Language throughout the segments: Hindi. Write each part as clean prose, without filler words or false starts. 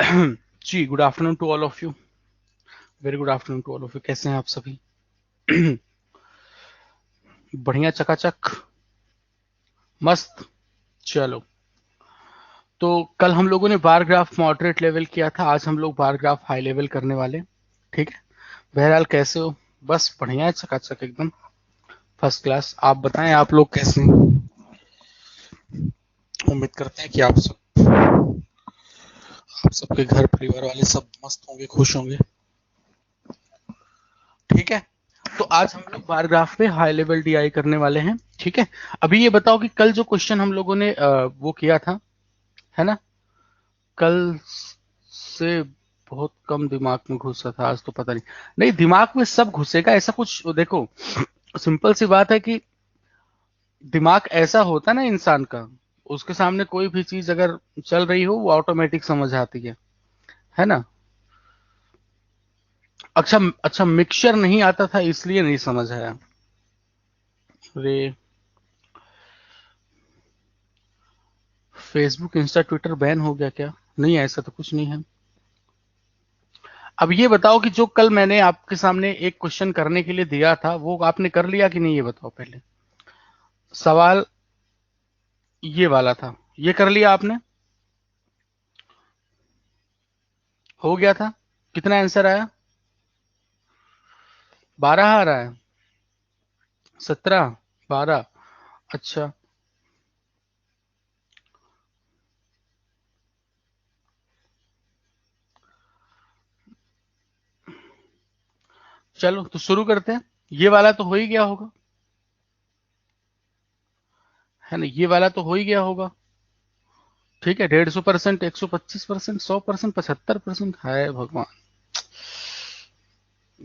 Ji, good afternoon to all of you. Very good afternoon to all of you. कैसे हैं आप सभी? बढ़िया, चकाचक, मस्त। चलो, तो कल हम लोगों ने बार ग्राफ मॉडरेट लेवल किया था, आज हम लोग बार ग्राफ हाई लेवल करने वाले। ठीक है। बहरहाल कैसे हो? बस बढ़िया है, चकाचक एकदम फर्स्ट क्लास। आप बताएं, आप लोग कैसे हैं? उम्मीद करते हैं कि आप सबके घर परिवार वाले सब मस्त होंगे, खुश होंगे। ठीक है। तो आज हम लोग बार ग्राफ पे हाई लेवल डीआई करने वाले हैं। ठीक है। अभी ये बताओ कि कल जो क्वेश्चन हम लोगों ने वो किया था, है ना, कल से बहुत कम दिमाग में घुसा था, आज तो पता नहीं। नहीं, दिमाग में सब घुसेगा ऐसा कुछ। देखो, सिंपल सी बात है कि दिमाग ऐसा होता है ना इंसान का, उसके सामने कोई भी चीज अगर चल रही हो वो ऑटोमेटिक समझ आती है ना। अच्छा अच्छा, मिक्सचर नहीं आता था इसलिए नहीं समझ आया। अरे, फेसबुक इंस्टा ट्विटर बैन हो गया क्या? नहीं, ऐसा तो कुछ नहीं है। अब ये बताओ कि जो कल मैंने आपके सामने एक क्वेश्चन करने के लिए दिया था वो आपने कर लिया कि नहीं, ये बताओ पहले। सवाल ये वाला था, ये कर लिया आपने? हो गया था? कितना आंसर आया? 12 आ रहा है? 17? 12? अच्छा, चलो तो शुरू करते हैं। ये वाला तो हो ही गया होगा, है ना, ये वाला तो हो ही गया होगा। ठीक है, 150%, 125%, 100%, 75%। है भगवान,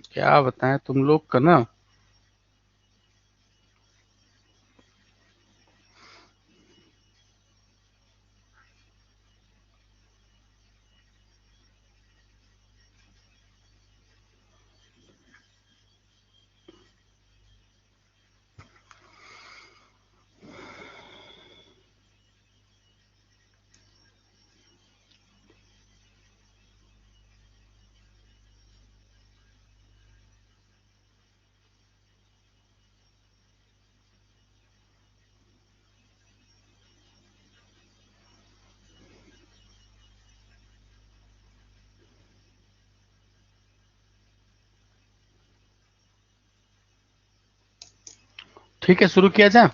क्या बताएं तुम लोग का ना। ठीक है, शुरू किया जाए।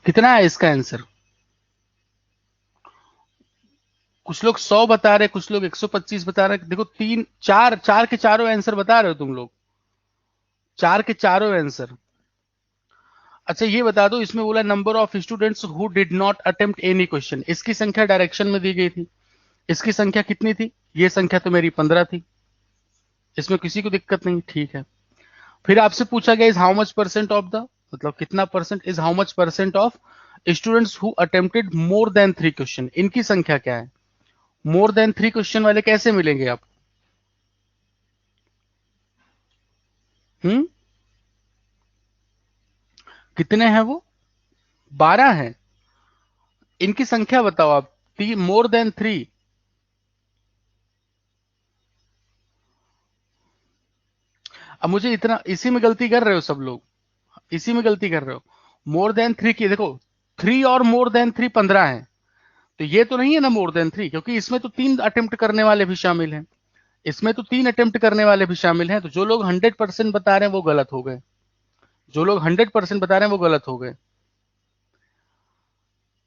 कितना है इसका आंसर? कुछ लोग 100 बता रहे, कुछ लोग 125 बता रहे। देखो, तीन चार, चार के चारों आंसर बता रहे हो तुम लोग, चार के चारों आंसर। अच्छा, ये बता दो, इसमें बोला number of students who did not attempt any question, इसकी संख्या डायरेक्शन में दी गई थी, इसकी संख्या कितनी थी? ये संख्या तो मेरी 15 थी, इसमें किसी को दिक्कत नहीं। ठीक है। फिर आपसे पूछा गया is how much percent of the, मतलब कितना percent, is how much percent of students who attempted more than 3 question, इनकी संख्या क्या है? मोर देन 3 क्वेश्चन वाले कैसे मिलेंगे आप? हम्म, कितने हैं वो? 12 हैं। इनकी संख्या बताओ आप, मोर देन 3। अब मुझे इतना, इसी में गलती कर रहे हो सब लोग, इसी में गलती कर रहे हो। मोर देन 3 की देखो, 3 और मोर देन 3 15 है, तो ये तो नहीं है ना मोर देन 3, क्योंकि इसमें तो 3 अटेम्प्ट करने वाले भी शामिल हैं, इसमें तो 3 अटेम्प्ट करने वाले भी शामिल हैं। तो जो लोग 100% बता रहे हैं वो गलत हो गए, जो लोग 100% बता रहे हैं वो गलत हो गए।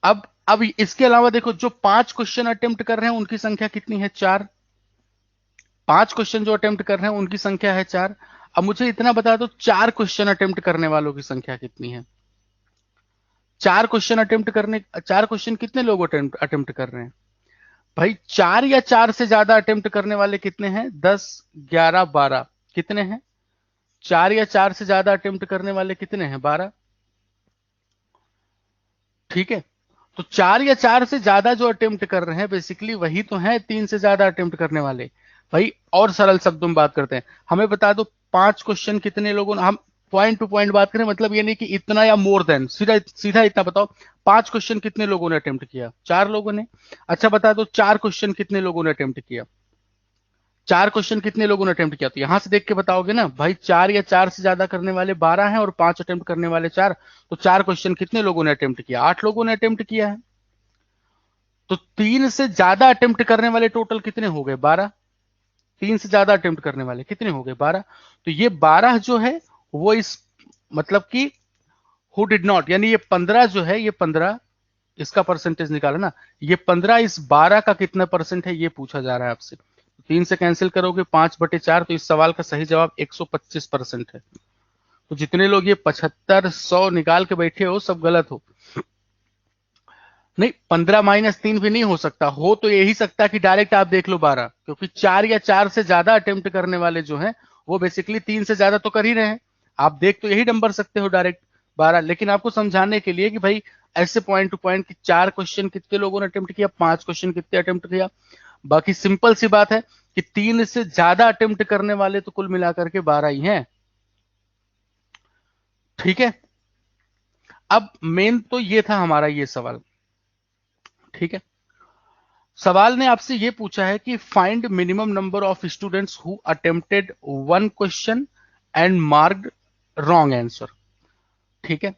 अब इसके अलावा देखो, जो 5 क्वेश्चन अटेम्प्ट कर रहे हैं उनकी संख्या कितनी है? 4। 5 क्वेश्चन जो अटेम्प्ट कर रहे हैं उनकी संख्या है 4। अब मुझे इतना बता दो, 4 क्वेश्चन अटेम्प्ट करने वालों की संख्या कितनी है? 4 क्वेश्चन अटेम्प्ट करने, 4 क्वेश्चन कितने लोग अटेम्प्ट अटेम्प्ट कर रहे हैं भाई? 4 या 4 से ज्यादा अटेम्प्ट करने वाले कितने हैं? 10, 11, 12। कितने हैं? 4 या 4 से ज्यादा अटेम्प्ट करने वाले कितने हैं? 12। ठीक है। तो 4 या 4 से ज्यादा जो अटेम्प्ट कर रहे हैं बेसिकली वही तो है 3 से ज्यादा अटेम्प्ट करने वाले। भाई और सरल शब्दों में बात करते हैं, हमें बता दो 5 क्वेश्चन कितने लोगों ने, हम पॉइंट टू पॉइंट बात करें, मतलब ये नहीं कि इतना या मोर देन, सीधा सीधा इतना बताओ। 5 क्वेश्चन कितने लोगों ने अटेम्प्ट किया? 4 लोगों ने। अच्छा बता दो 4 क्वेश्चन कितने लोगों ने अटेम्प्ट किया? 4 क्वेश्चन कितने लोगों ने अटेम्प्ट किया? तो यहां से देख के बताओगे ना भाई, 4 या 4 से ज्यादा करने वाले 12 हैं और 5 अटेम्प्ट करने वाले 4, तो 4 क्वेश्चन कितने लोगों ने अटेम्प्ट किया? 8 लोगों ने अटेम्प्ट किया है। तो 3 से ज्यादा अटेम्प्ट करने वाले टोटल कितने हो गए? 12। 3 से ज्यादा अटेम्प्ट करने वाले कितने हो गए? 12। तो ये 12 जो है वो इस, मतलब कि हु डिड नॉट, यानी ये 15 जो है, ये 15 इसका परसेंटेज निकाला ना, ये 15 इस 12 का कितना परसेंट है ये पूछा जा रहा है आपसे। 3 से कैंसिल करोगे 5/4, तो इस सवाल का सही जवाब 125% है। तो जितने लोग ये 75 100 निकाल के बैठे हो सब गलत हो। नहीं, 15 - 3 भी नहीं हो सकता, हो तो यही सकता कि डायरेक्ट आप देख लो 12, क्योंकि 4 या 4 से ज्यादा अटेम्प्ट करने वाले जो हैं वो बेसिकली 3 से ज्यादा तो कर ही रहे हैं। आप देख तो यही नंबर सकते हो डायरेक्ट 12, लेकिन आपको समझाने के लिए कि भाई ऐसे पॉइंट टू पॉइंट कि 4 क्वेश्चन कितने लोगों ने अटेम्प्ट किया, 5 क्वेश्चन कितने अटेम्प्ट किया। बाकी सिंपल सी बात है कि 3 से ज्यादा अटेम्प्ट करने वाले तो कुल मिलाकर के 12 ही हैं। ठीक है, अब मेन तो ये था हमारा ये सवाल। ठीक है, सवाल ने आपसे ये पूछा है कि find minimum number of students who attempted 1 question and marked wrong answer. ठीक है,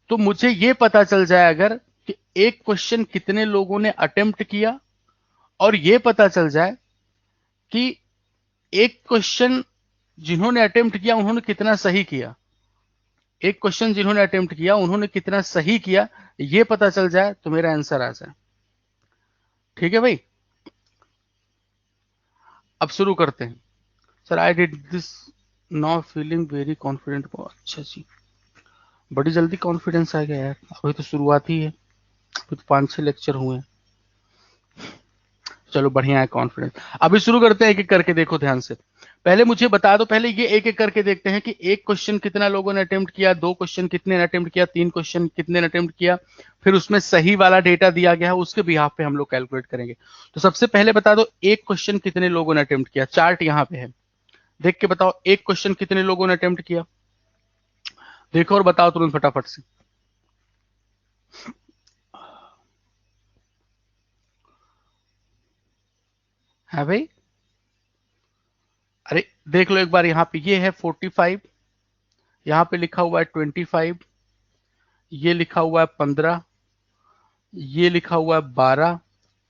तो मुझे ये पता चल जाए अगर कि एक क्वेश्चन कितने लोगों ने अटेम्प्ट किया, और ये पता चल जाए कि एक क्वेश्चन जिन्होंने अटेम्प्ट किया उन्होंने कितना सही किया, एक क्वेश्चन जिन्होंने अटेम्प्ट किया उन्होंने कितना सही किया, ये पता चल जाए तो मेरा आंसर आ जाए। ठीक है भाई, अब शुरू करते हैं। Sir I did this now feeling very confident. अच्छा जी, बड़ी जल्दी कॉन्फिडेंस आ गया यार, अभी तो शुरुआत ही है, अभी तो 5-6 लेक्चर हुए हैं। चलो बढ़िया है कॉन्फिडेंस। अभी शुरू करते हैं, एक एक करके देखो ध्यान से। पहले मुझे बता दो, पहले ये एक एक करके देखते हैं कि एक क्वेश्चन कितना लोगों ने अटेम्प्ट किया, 2 क्वेश्चन कितने ने अटेम्प्ट किया, 3 क्वेश्चन कितने ने अटेम्प्ट किया, फिर उसमें सही वाला डेटा दिया गया है उसके बिहाफ पे हम लोग कैलकुलेट करेंगे। तो सबसे पहले बता दो एक क्वेश्चन कितने लोगों ने अटेम्प्ट किया। चार्ट यहाँ पे है, देख के बताओ एक क्वेश्चन कितने लोगों ने अटेम्प्ट किया, देखो और बताओ तुरंत फटाफट से। है भाई, अरे देख लो एक बार, यहाँ पे ये है 45, यहाँ पे लिखा हुआ है 25, ये लिखा हुआ है 15, ये लिखा हुआ है 12,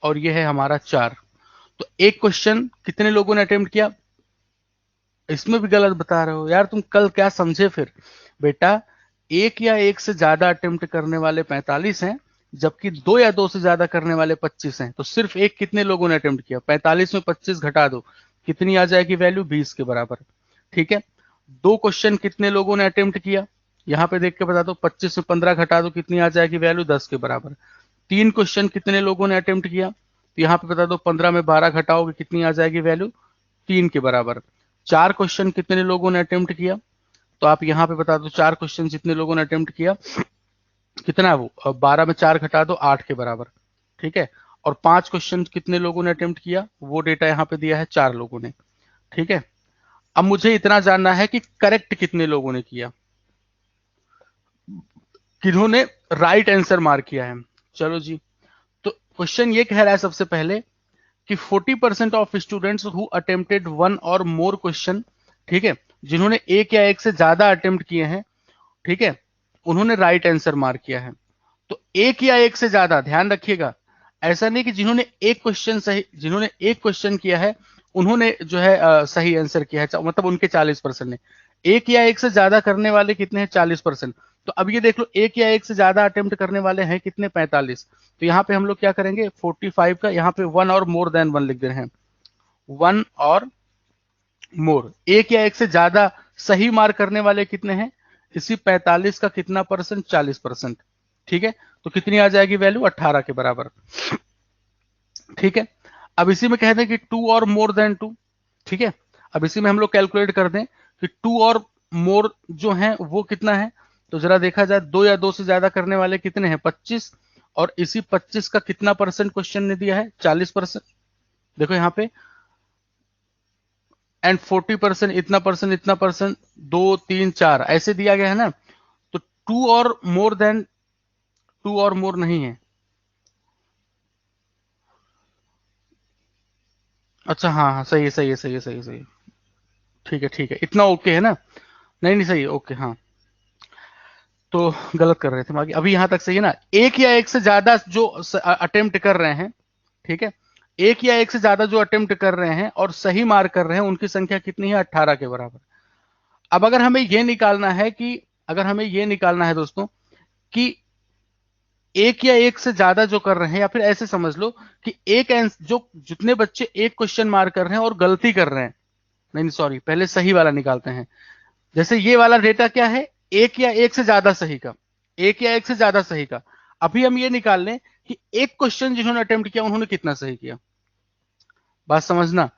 और ये है हमारा 4। तो एक क्वेश्चन कितने लोगों ने अटेम्प्ट किया, इसमें भी गलत बता रहे हो यार तुम, कल क्या समझे फिर बेटा। एक या एक से ज्यादा अटेम्प्ट करने वाले 45 हैं, जबकि 2 या 2 से ज्यादा करने वाले 25 हैं। तो सिर्फ एक कितने लोगों ने अटेम्प्ट किया, 45 में 25 घटा दो, कितनी आ जाएगी वैल्यू? 20 के बराबर। ठीक है, 2 क्वेश्चन कितने लोगों ने अटेम्प्ट किया, यहां पे देख के बता दो, 25 में 15 घटा दो, कितनी आ जाएगी वैल्यू? 10 के बराबर। 3 क्वेश्चन कितने लोगों ने अटेम्प्ट किया, तो यहाँ पे बता दो 15 में 12 घटाओगे, कितनी आ जाएगी वैल्यू? 3 के बराबर। 4 क्वेश्चन कितने लोगों ने अटेम्प्ट किया, तो आप यहाँ पे बता दो 4 क्वेश्चन जितने लोगों ने अटेम्प्ट किया कितना है वो, 12 में 4 घटा दो, 8 के बराबर। ठीक है, और 5 क्वेश्चन कितने लोगों ने अटेम्प्ट किया, वो डेटा यहाँ पे दिया है 4 लोगों ने। ठीक है, अब मुझे इतना जानना है कि करेक्ट कितने लोगों ने किया, किन्होंने राइट आंसर मार्क किया है। चलो जी, तो क्वेश्चन ये कह रहा है सबसे पहले कि 40% ऑफ स्टूडेंट्स हु अटेम्प्टेड 1 और मोर क्वेश्चन, ठीक है, जिन्होंने एक या एक से ज्यादा अटेम्प्ट किए हैं, ठीक है, उन्होंने राइट आंसर मार्क किया है। तो एक या एक से ज्यादा, ध्यान रखिएगा, ऐसा नहीं कि जिन्होंने एक क्वेश्चन सही, जिन्होंने एक क्वेश्चन किया है उन्होंने जो है सही आंसर किया है, मतलब उनके 40% ने। एक या एक से ज्यादा करने वाले कितने हैं? 40%। तो अब ये देख लो, एक या एक से ज्यादा अटेम्प्ट करने वाले हैं कितने? 45। तो यहाँ पे हम लोग क्या करेंगे, 45 का यहाँ पे 1 और मोर देन 1 लिख दे रहे हैं, 1 और मोर। एक या एक से ज्यादा सही मार्क करने वाले कितने हैं? इसी 45 का कितना परसेंट? 40%। ठीक है, तो कितनी आ जाएगी वैल्यू? 18 के बराबर। ठीक है, अब इसी में कहते हैं कि 2 और मोर देन 2। ठीक है, अब इसी में हम लोग कैलकुलेट कर दें कि 2 और मोर जो है वो कितना है। तो जरा देखा जाए, 2 या 2 से ज्यादा करने वाले कितने हैं? 25, और इसी 25 का कितना परसेंट क्वेश्चन ने दिया है? 40%। देखो यहाँ पे एंड 40% इतना परसेंट इतना परसेंट 2 3 4 ऐसे दिया गया है ना, तो टू और मोर देन टू और मोर नहीं है। अच्छा हाँ हाँ सही है सही है सही है सही है सही है। ठीक है इतना ओके है ना। नहीं नहीं सही है ओके हाँ। तो गलत कर रहे थे बाकी, अभी यहां तक सही है ना। एक या एक से ज्यादा जो अटेम्प्ट कर रहे हैं, ठीक है, एक या एक से ज्यादा जो अटेम्प्ट कर रहे हैं और सही मार्क कर रहे हैं उनकी संख्या कितनी है, 18 के बराबर। अब अगर हमें यह निकालना है कि, अगर हमें यह निकालना है दोस्तों कि एक या एक से ज्यादा जो कर रहे हैं, या फिर ऐसे समझ लो कि एक जो जितने बच्चे एक क्वेश्चन मार्क कर रहे हैं और गलती कर रहे हैं, नहीं सॉरी पहले सही वाला निकालते हैं। जैसे ये वाला डेटा क्या है, एक या एक से ज्यादा सही का, एक या एक से ज्यादा सही का। अभी हम ये निकाल लें कि एक क्वेश्चन जिन्होंने अटेम्प्ट किया उन्होंने कितना सही किया। बात समझना,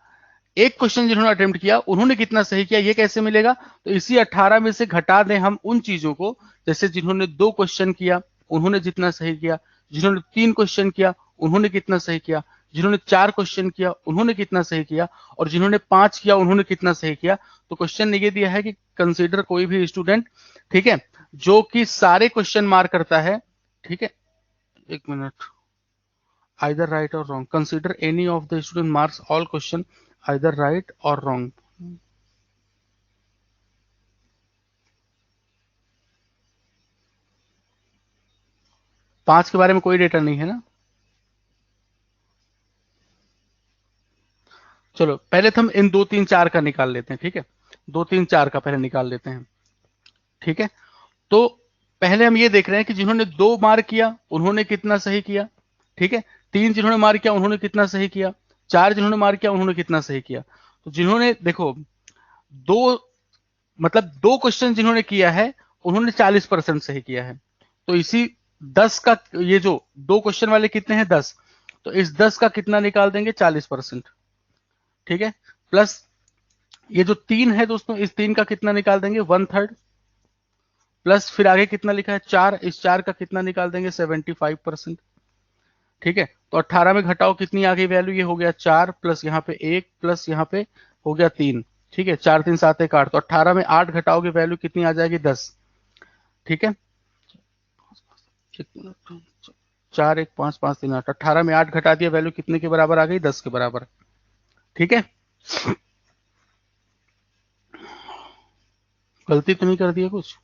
एक क्वेश्चन जिन्होंने अटेम्प्ट किया उन्होंने कितना सही किया, ये कैसे मिलेगा, तो इसी 18 में से घटा दें हम उन चीजों को, जैसे जिन्होंने 2 क्वेश्चन किया उन्होंने जितना सही किया, जिन्होंने 3 क्वेश्चन किया उन्होंने कितना सही किया, जिन्होंने 4 क्वेश्चन किया उन्होंने कितना सही किया, और जिन्होंने 5 किया उन्होंने कितना सही किया। तो क्वेश्चन ने ये दिया है कि कंसीडर कोई भी स्टूडेंट, ठीक है, जो कि सारे क्वेश्चन मार्क करता है, ठीक है, एक minute, either right or wrong, consider any of the student marks all question either right or wrong। 5 के बारे में कोई डेटा नहीं है ना। चलो पहले तो हम इन 2 3 4 का निकाल लेते हैं, ठीक है, 2 3 4 का पहले निकाल लेते हैं, ठीक है। तो पहले हम ये देख रहे हैं कि जिन्होंने 2 मार्क किया उन्होंने कितना सही किया, ठीक है, 3 जिन्होंने मार्क किया उन्होंने कितना सही किया, 4 जिन्होंने मार्क किया उन्होंने कितना सही किया। तो जिन्होंने देखो दो, मतलब 2 क्वेश्चन जिन्होंने किया है उन्होंने 40% सही किया है। तो इसी 10 का, ये जो 2 क्वेश्चन वाले कितने हैं 10, तो इस 10 का कितना निकाल देंगे 40%, ठीक है, प्लस ये जो 3 है दोस्तों इस 3 का कितना निकाल देंगे 1/3, प्लस फिर आगे कितना लिखा है 4, इस 4 का कितना निकाल देंगे 75%, ठीक है। तो 18 में घटाओ कितनी आ गई वैल्यू, ये हो गया 4 प्लस यहाँ पे 1 प्लस यहाँ पे हो गया 3, ठीक है, 4 3 7 1 8, तो 18 में 8 घटाओगे वैल्यू कितनी आ जाएगी 10, ठीक है। 4 1 5 5 3 8, 18 में 8 घटा दिया वैल्यू कितने के बराबर आ गई 10 के बराबर, ठीक है। गलती तो नहीं कर दी है कुछ,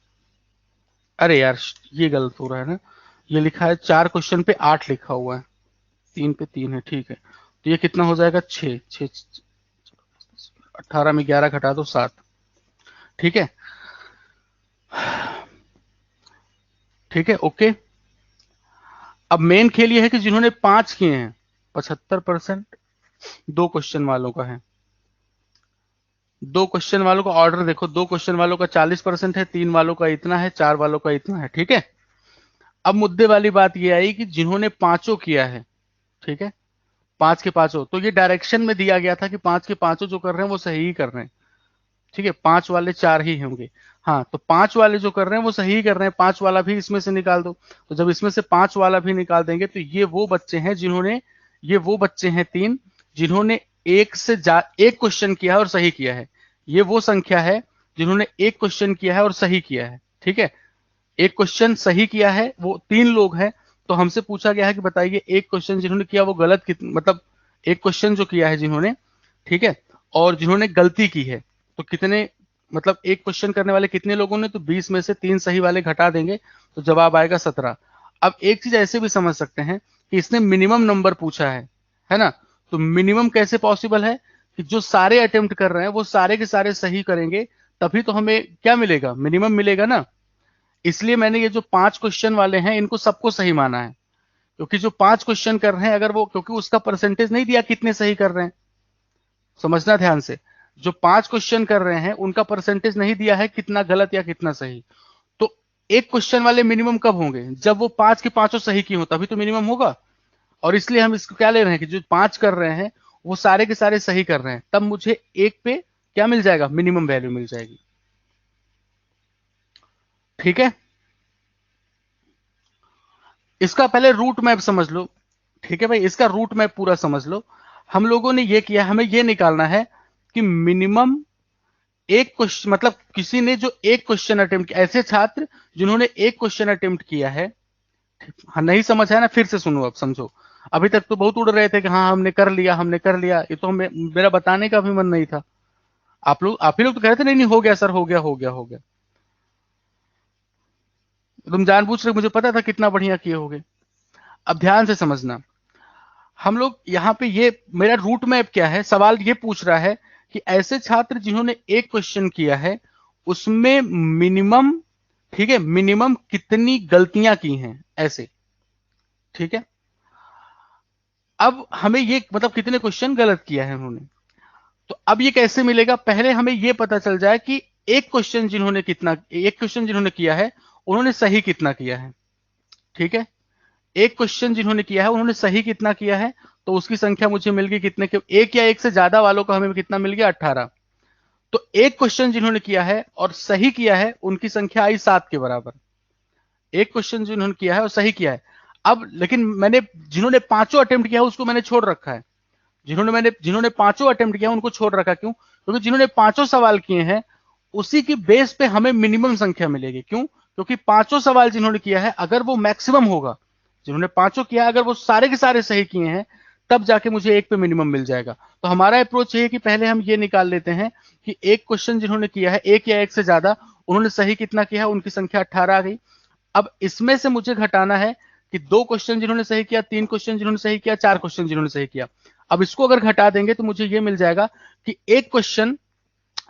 अरे यार ये गलत हो रहा है ना, ये लिखा है 4 क्वेश्चन पे 8 लिखा हुआ है, 3 पे 3 है, ठीक है, तो ये कितना हो जाएगा 6 6, 18 में 11 घटा दो 7, ठीक है, ठीक है ओके। अब मेन खेल ये है कि जिन्होंने 5 किए हैं 75% 2 क्वेश्चन वालों का है। 2 क्वेश्चन वालों का ऑर्डर देखो, 2 क्वेश्चन वालों का 40% है, 3 वालों का इतना है, 4 वालों का इतना है, ठीक है। अब मुद्दे वाली बात ये आई कि जिन्होंने पांचों किया है, ठीक है, 5 के 5, तो ये डायरेक्शन में दिया गया था कि 5 के 5 जो कर रहे हैं वो सही ही कर रहे हैं, ठीक है, 5 वाले 4 ही होंगे। हाँ तो 5 वाले जो कर रहे हैं वो सही ही कर रहे हैं, 5 वाला भी इसमें से निकाल दो, तो जब इसमें से 5 वाला भी निकाल देंगे तो ये वो बच्चे हैं जिन्होंने, ये वो बच्चे हैं 3 जिन्होंने एक क्वेश्चन किया है और सही किया है, ये वो संख्या है जिन्होंने एक क्वेश्चन किया है और सही किया है, ठीक है। एक क्वेश्चन सही किया है वो 3 लोग हैं, तो हमसे पूछा गया है कि बताइए एक क्वेश्चन जिन्होंने किया वो गलत मतलब एक क्वेश्चन जो किया है जिन्होंने, ठीक है, और जिन्होंने गलती की है तो कितने, मतलब एक क्वेश्चन करने वाले कितने लोगों ने, तो 20 में से 3 सही वाले घटा देंगे तो जवाब आएगा 17। अब एक चीज ऐसे भी समझ सकते हैं कि इसने मिनिमम नंबर पूछा है ना, तो मिनिमम कैसे पॉसिबल है कि जो सारे अटेम्प्ट कर रहे हैं वो सारे के सारे सही करेंगे, तभी तो हमें क्या मिलेगा, मिनिमम मिलेगा ना। इसलिए मैंने ये जो 5 क्वेश्चन वाले हैं इनको सबको सही माना है, क्योंकि जो 5 क्वेश्चन कर रहे हैं अगर वो, क्योंकि उसका परसेंटेज नहीं दिया कितने सही कर रहे हैं, समझना ध्यान से, जो 5 क्वेश्चन कर रहे हैं उनका परसेंटेज नहीं दिया है कितना गलत या कितना सही। तो एक क्वेश्चन वाले मिनिमम कब होंगे, जब वो 5 के 5 सही की हो तभी तो मिनिमम होगा। और इसलिए हम इसको क्या ले रहे हैं कि जो 5 कर रहे हैं वो सारे के सारे सही कर रहे हैं, तब मुझे एक पे क्या मिल जाएगा, मिनिमम वैल्यू मिल जाएगी, ठीक है। इसका पहले रूट मैप समझ लो, ठीक है भाई, इसका रूट मैप पूरा समझ लो। हम लोगों ने ये किया, हमें ये निकालना है कि मिनिमम एक क्वेश्चन, मतलब किसी ने जो एक क्वेश्चन अटेम्प्ट किया, ऐसे छात्र जिन्होंने एक क्वेश्चन अटेम्प्ट किया है। हाँ, नहीं समझ है ना, फिर से सुनो, अब समझो। अभी तक तो बहुत उड़ रहे थे कि हाँ हमने कर लिया, हमने कर लिया, ये तो मेरा बताने का भी मन नहीं था। आप ही लोग तो कह रहे थे नहीं नहीं हो गया सर, हो गया हो गया हो गया। तुम जानबूझ रहे, मुझे पता था कितना बढ़िया किए होगे। अब ध्यान से समझना, हम लोग यहाँ पे, ये मेरा रूट मैप क्या है, सवाल ये पूछ रहा है कि ऐसे छात्र जिन्होंने एक क्वेश्चन किया है उसमें मिनिमम, ठीक है, मिनिमम कितनी गलतियां की हैं, ऐसे। ठीक है, अब हमें ये मतलब कितने क्वेश्चन गलत किया है उन्होंने। तो अब ये कैसे मिलेगा, पहले हमें ये पता चल जाए कि एक क्वेश्चन जिन्होंने किया है उन्होंने सही कितना किया है। ठीक है, एक क्वेश्चन जिन्होंने किया है उन्होंने सही कितना किया है, तो उसकी संख्या मुझे मिल गई कितने के, एक या एक से ज्यादा वालों का हमें कितना मिल गया, 18। तो एक क्वेश्चन जिन्होंने किया है और सही किया है उनकी संख्या आई 7 के बराबर। एक क्वेश्चन जिन्होंने किया है और सही किया है। अब लेकिन मैंने जिन्होंने पांचों अटेम्प्ट किया है उसको मैंने छोड़ रखा है। जिन्होंने पांचों अटेम्प्ट किया उनको छोड़ रखा, क्यों? क्योंकि जिन्होंने पांचों सवाल किए हैं उसी की बेस पे हमें मिनिमम संख्या मिलेगी। क्यों? क्योंकि पांचों सवाल जिन्होंने किया है अगर वो मैक्सिमम होगा, जिन्होंने पांचों किया है अगर वो सारे के सारे सही किए हैं, तब जाके मुझे एक पे मिनिमम मिल जाएगा। तो हमारा अप्रोच ये है कि पहले हम ये निकाल लेते हैं कि एक क्वेश्चन जिन्होंने किया है, एक या एक से ज्यादा, उन्होंने सही कितना किया है, उनकी संख्या 18 आ गई। अब इसमें से मुझे घटाना है कि दो क्वेश्चन जिन्होंने सही किया, तीन क्वेश्चन जिन्होंने सही किया, चार क्वेश्चन जिन्होंने सही किया। अब इसको अगर घटा देंगे तो मुझे ये मिल जाएगा कि एक क्वेश्चन,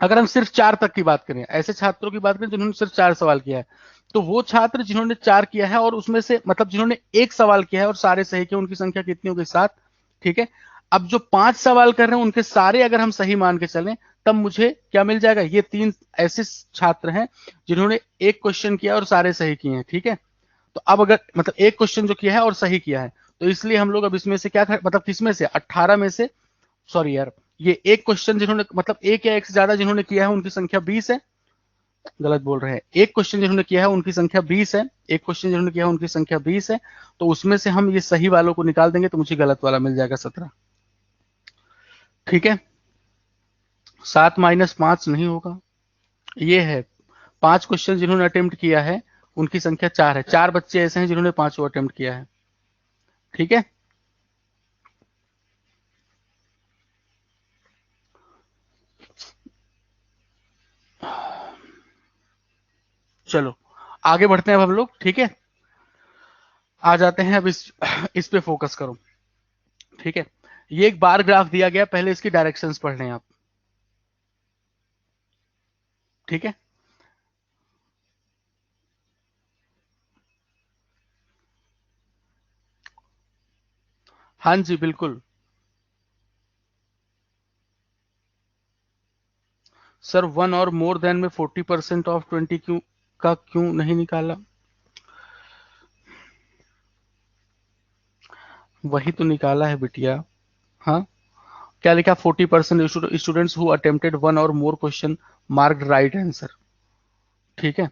अगर हम सिर्फ 4 तक की बात करें, ऐसे छात्रों की बात करें जिन्होंने सिर्फ 4 सवाल किया है, तो वो छात्र जिन्होंने 4 किया है और उसमें से मतलब जिन्होंने एक सवाल किया है और सारे सही किए, उनकी संख्या कितनी होगी, 7। ठीक है, अब जो 5 सवाल कर रहे हैं उनके सारे अगर हम सही मान के चलें, तब मुझे क्या मिल जाएगा, ये 3 ऐसे छात्र हैं जिन्होंने एक क्वेश्चन किया और सारे सही किए हैं। ठीक है, तो अब अगर मतलब एक क्वेश्चन जो किया है और सही किया है, तो इसलिए हम लोग अब इसमें से क्या मतलब किसमें से, 18 में से, सॉरी यार, ये एक क्वेश्चन जिन्होंने मतलब एक या एक से ज्यादा जिन्होंने किया है उनकी संख्या 20 है। गलत बोल रहे हैं, एक क्वेश्चन जिन्होंने किया है उनकी संख्या 20 है, एक क्वेश्चन जिन्होंने किया है उनकी संख्या 20 है। तो उसमें से हम ये सही वालों को निकाल देंगे तो मुझे गलत वाला मिल जाएगा 17। ठीक है, 7 माइनस 5 नहीं होगा, ये है 5 क्वेश्चन जिन्होंने अटेम्प्ट किया है उनकी संख्या 4 है। 4 बच्चे ऐसे हैं जिन्होंने पांचों अटेम्प्ट किया है। ठीक है, चलो आगे बढ़ते हैं अब हम लोग। ठीक है, आ जाते हैं अब इस पे फोकस करो। ठीक है, ये एक बार ग्राफ दिया गया, पहले इसकी डायरेक्शंस पढ़ लें आप। ठीक है, हाँ जी बिल्कुल। सर 1 और मोर देन में 40% ऑफ 20 क्यों का क्यों नहीं निकाला? वही तो निकाला है बिटिया। हाँ, क्या लिखा, 40% स्टूडेंट्स हु अटेम्प्टेड 1 और more question marked right answer. ठीक है,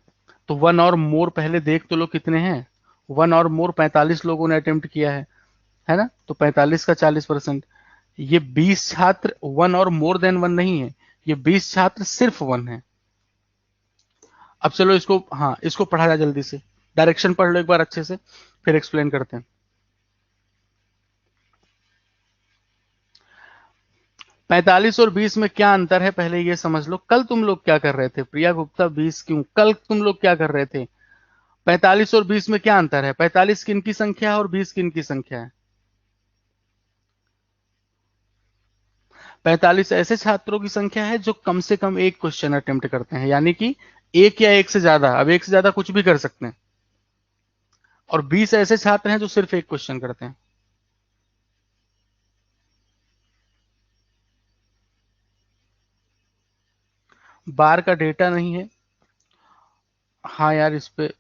तो 1 और मोर पहले देख तो लो कितने हैं। 1 और मोर 45 लोगों ने अटेम्प्ट किया है ना, तो 45 का 40%। ये 20 छात्र 1 और मोर देन 1 नहीं है, ये 20 छात्र सिर्फ 1 है। अब चलो इसको, हाँ इसको पढ़ा जाए जल्दी से, डायरेक्शन पढ़ लो एक बार अच्छे से, फिर एक्सप्लेन करते हैं। 45 और 20 में क्या अंतर है पहले ये समझ लो। कल तुम लोग क्या कर रहे थे, प्रिया गुप्ता 20 क्यों, कल तुम लोग क्या कर रहे थे? 45 और 20 में क्या अंतर है, 45 किन की संख्या है और 20 किन की संख्या है? 45 ऐसे छात्रों की संख्या है जो कम से कम एक क्वेश्चन अटेम्प्ट करते हैं, यानी कि एक या एक से ज्यादा, अब एक से ज्यादा कुछ भी कर सकते हैं। और 20 ऐसे छात्र हैं जो सिर्फ एक क्वेश्चन करते हैं। बार का डेटा नहीं है। हाँ यार, इस पे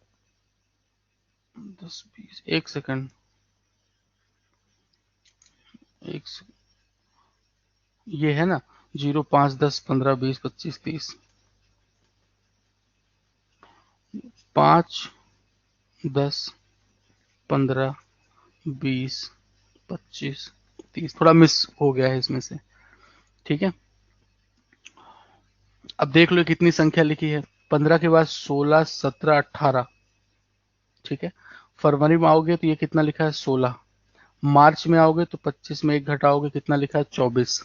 10 20 एक सेकंड, एक सेकंड, ये है ना, 0 5 10 15 20 25 30, 5 10 15 20 25 30, थोड़ा मिस हो गया है इसमें से। ठीक है, अब देख लो कितनी संख्या लिखी है, 15 के बाद 16, 17, 18, ठीक है। फरवरी में आओगे तो ये कितना लिखा है 16, मार्च में आओगे तो 25 में एक घटाओगे कितना लिखा है 24,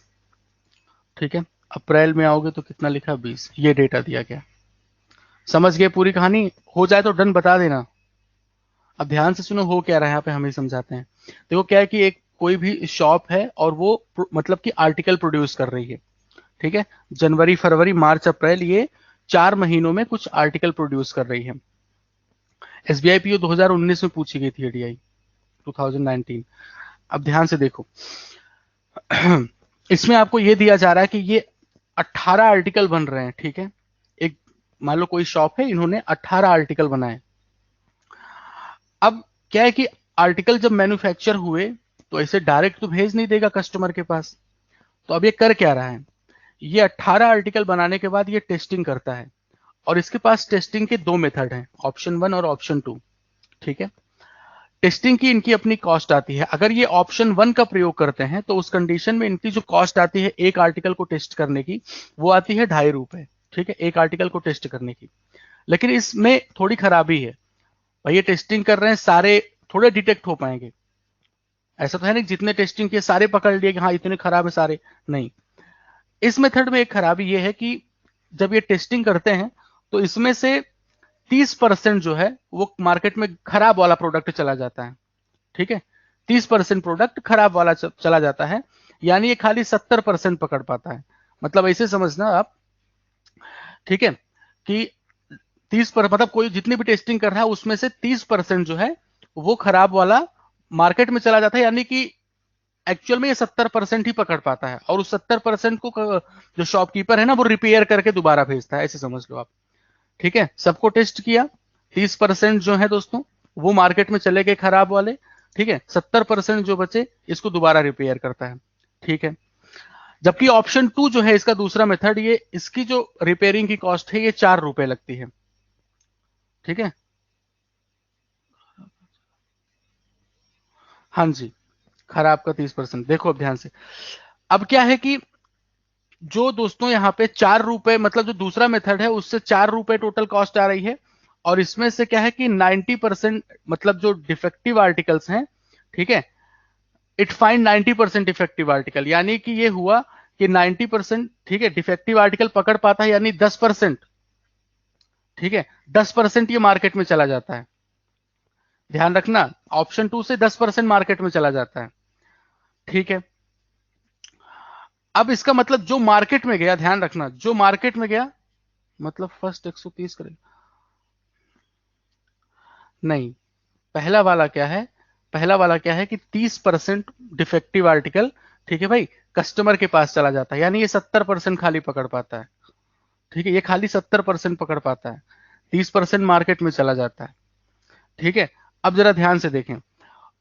ठीक है। अप्रैल में आओगे तो कितना लिखा है 20। ये डेटा दिया गया। समझ गए पूरी कहानी? हो जाए तो डन बता देना। अब ध्यान से सुनो हो क्या रहा है यहाँ पे, हम ही समझाते हैं। देखो क्या है कि एक कोई भी शॉप है और वो मतलब कि आर्टिकल प्रोड्यूस कर रही है, ठीक है। जनवरी, फरवरी, मार्च, अप्रैल, ये 4 महीनों में कुछ आर्टिकल प्रोड्यूस कर रही है। एसबीआई पीओ 2019 में पूछी गई थी, एडीआई 2019। अब ध्यान से देखो इसमें आपको ये दिया जा रहा है कि ये 18 आर्टिकल बन रहे हैं, ठीक है। एक मान लो कोई शॉप है, इन्होंने 18 आर्टिकल बनाए। अब क्या है कि आर्टिकल जब मैन्युफैक्चर हुए तो ऐसे डायरेक्ट तो भेज नहीं देगा कस्टमर के पास। तो अब ये कर क्या रहा है, ये 18 आर्टिकल बनाने के बाद ये टेस्टिंग करता है, और इसके पास टेस्टिंग के 2 मेथड हैं, ऑप्शन 1 और ऑप्शन 2, ठीक है। टेस्टिंग की इनकी अपनी कॉस्ट आती है। अगर ये ऑप्शन 1 का प्रयोग करते हैं तो उस कंडीशन में इनकी जो कॉस्ट आती है एक आर्टिकल को टेस्ट करने की, वो आती है ₹2.5, ठीक है, एक आर्टिकल को टेस्ट करने की। लेकिन इसमें थोड़ी खराबी है भाई, ये टेस्टिंग कर रहे हैं, सारे थोड़े डिटेक्ट हो पाएंगे। ऐसा तो है नहीं जितने टेस्टिंग किए सारे पकड़ लिए कि हाँ इतने खराब है सारे, नहीं। इस मेथड में एक खराबी ये है कि जब ये टेस्टिंग करते हैं तो इसमें से 30% जो है वो मार्केट में खराब वाला प्रोडक्ट चला जाता है, ठीक है। 30% प्रोडक्ट खराब वाला चला जाता है, यानी ये खाली 70% पकड़ पाता है। मतलब ऐसे समझना आप, ठीक है, कि 30% मतलब कोई जितनी भी टेस्टिंग कर रहा है उसमें से 30% जो है वो खराब वाला मार्केट में चला जाता है, यानी कि एक्चुअल में ये 70% ही पकड़ पाता है, और उस 70% को जो शॉपकीपर है ना वो रिपेयर करके दोबारा भेजता है, ऐसे समझ लो आप, ठीक है। सबको टेस्ट किया, 30% जो है दोस्तों वो मार्केट में चले गए खराब वाले, ठीक है। 70% जो बचे इसको दोबारा रिपेयर करता है, ठीक है। जबकि ऑप्शन 2 जो है इसका दूसरा मेथड, ये इसकी जो रिपेयरिंग की कॉस्ट है ये ₹4 लगती है, ठीक है। हाँ जी, खराब का 30%। देखो अब ध्यान से, अब क्या है कि जो दोस्तों यहाँ पे ₹4, मतलब जो दूसरा मेथड है उससे ₹4 टोटल कॉस्ट आ रही है, और इसमें से क्या है कि 90% मतलब जो डिफेक्टिव आर्टिकल्स हैं, ठीक है, इट फाइंड 90% डिफेक्टिव आर्टिकल, यानी कि ये हुआ कि 90%, ठीक है, डिफेक्टिव आर्टिकल पकड़ पाता है, यानी 10%, ठीक है, 10% ये मार्केट में चला जाता है। ध्यान रखना, ऑप्शन 2 से 10% मार्केट में चला जाता है, ठीक है। अब इसका मतलब जो मार्केट में गया, ध्यान रखना, जो मार्केट में गया मतलब फर्स्ट 130 करेगा, नहीं, पहला वाला क्या है, पहला वाला क्या है कि 30% डिफेक्टिव आर्टिकल, ठीक है भाई, कस्टमर के पास चला जाता है, यानी ये 70% खाली पकड़ पाता है, ठीक है, ये खाली 70% पकड़ पाता है, 30% मार्केट में चला जाता है, ठीक है। अब जरा ध्यान से देखें,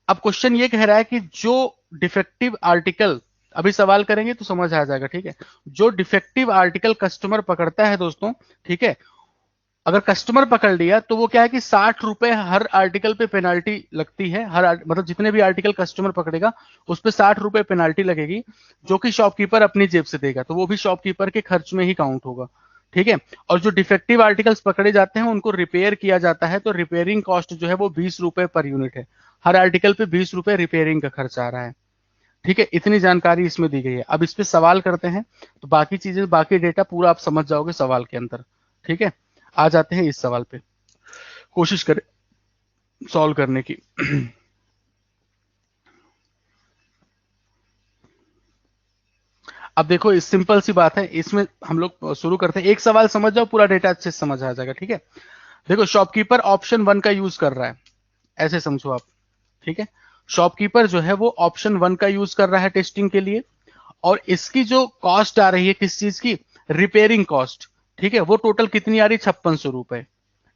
अब क्वेश्चन ये कह रहा है कि जो डिफेक्टिव आर्टिकल, अभी सवाल करेंगे तो समझ आ जाएगा, ठीक है। जो डिफेक्टिव आर्टिकल कस्टमर पकड़ता है दोस्तों, ठीक है, अगर कस्टमर पकड़ लिया तो वो क्या है कि ₹60 हर आर्टिकल पे पेनाल्टी लगती है, मतलब जितने भी आर्टिकल कस्टमर पकड़ेगा उस पे ₹60 पेनाल्टी लगेगी, जो कि शॉपकीपर अपनी जेब से देगा, तो वो भी शॉपकीपर के खर्च में ही काउंट होगा, ठीक है। और जो डिफेक्टिव आर्टिकल्स पकड़े जाते हैं उनको रिपेयर किया जाता है, तो रिपेयरिंग कॉस्ट जो है वो ₹20 पर यूनिट है, हर आर्टिकल पे ₹20 रिपेयरिंग का खर्च आ रहा है, ठीक है। इतनी जानकारी इसमें दी गई है। अब इस पे सवाल करते हैं तो बाकी चीजें, बाकी डेटा पूरा आप समझ जाओगे सवाल के अंदर, ठीक है। आ जाते हैं इस सवाल पे, कोशिश करें सॉल्व करने की। अब देखो इस सिंपल सी बात है, इसमें हम लोग शुरू करते हैं, एक सवाल समझ जाओ पूरा डेटा अच्छे से समझ आ जाएगा, ठीक है। देखो शॉपकीपर ऑप्शन 1 का यूज कर रहा है, ऐसे समझो आप, ठीक है। शॉपकीपर जो है वो ऑप्शन 1 का यूज कर रहा है टेस्टिंग के लिए, और इसकी जो कॉस्ट आ रही है किस चीज की, रिपेयरिंग कॉस्ट, ठीक है, वो टोटल कितनी आ रही है, ₹5600,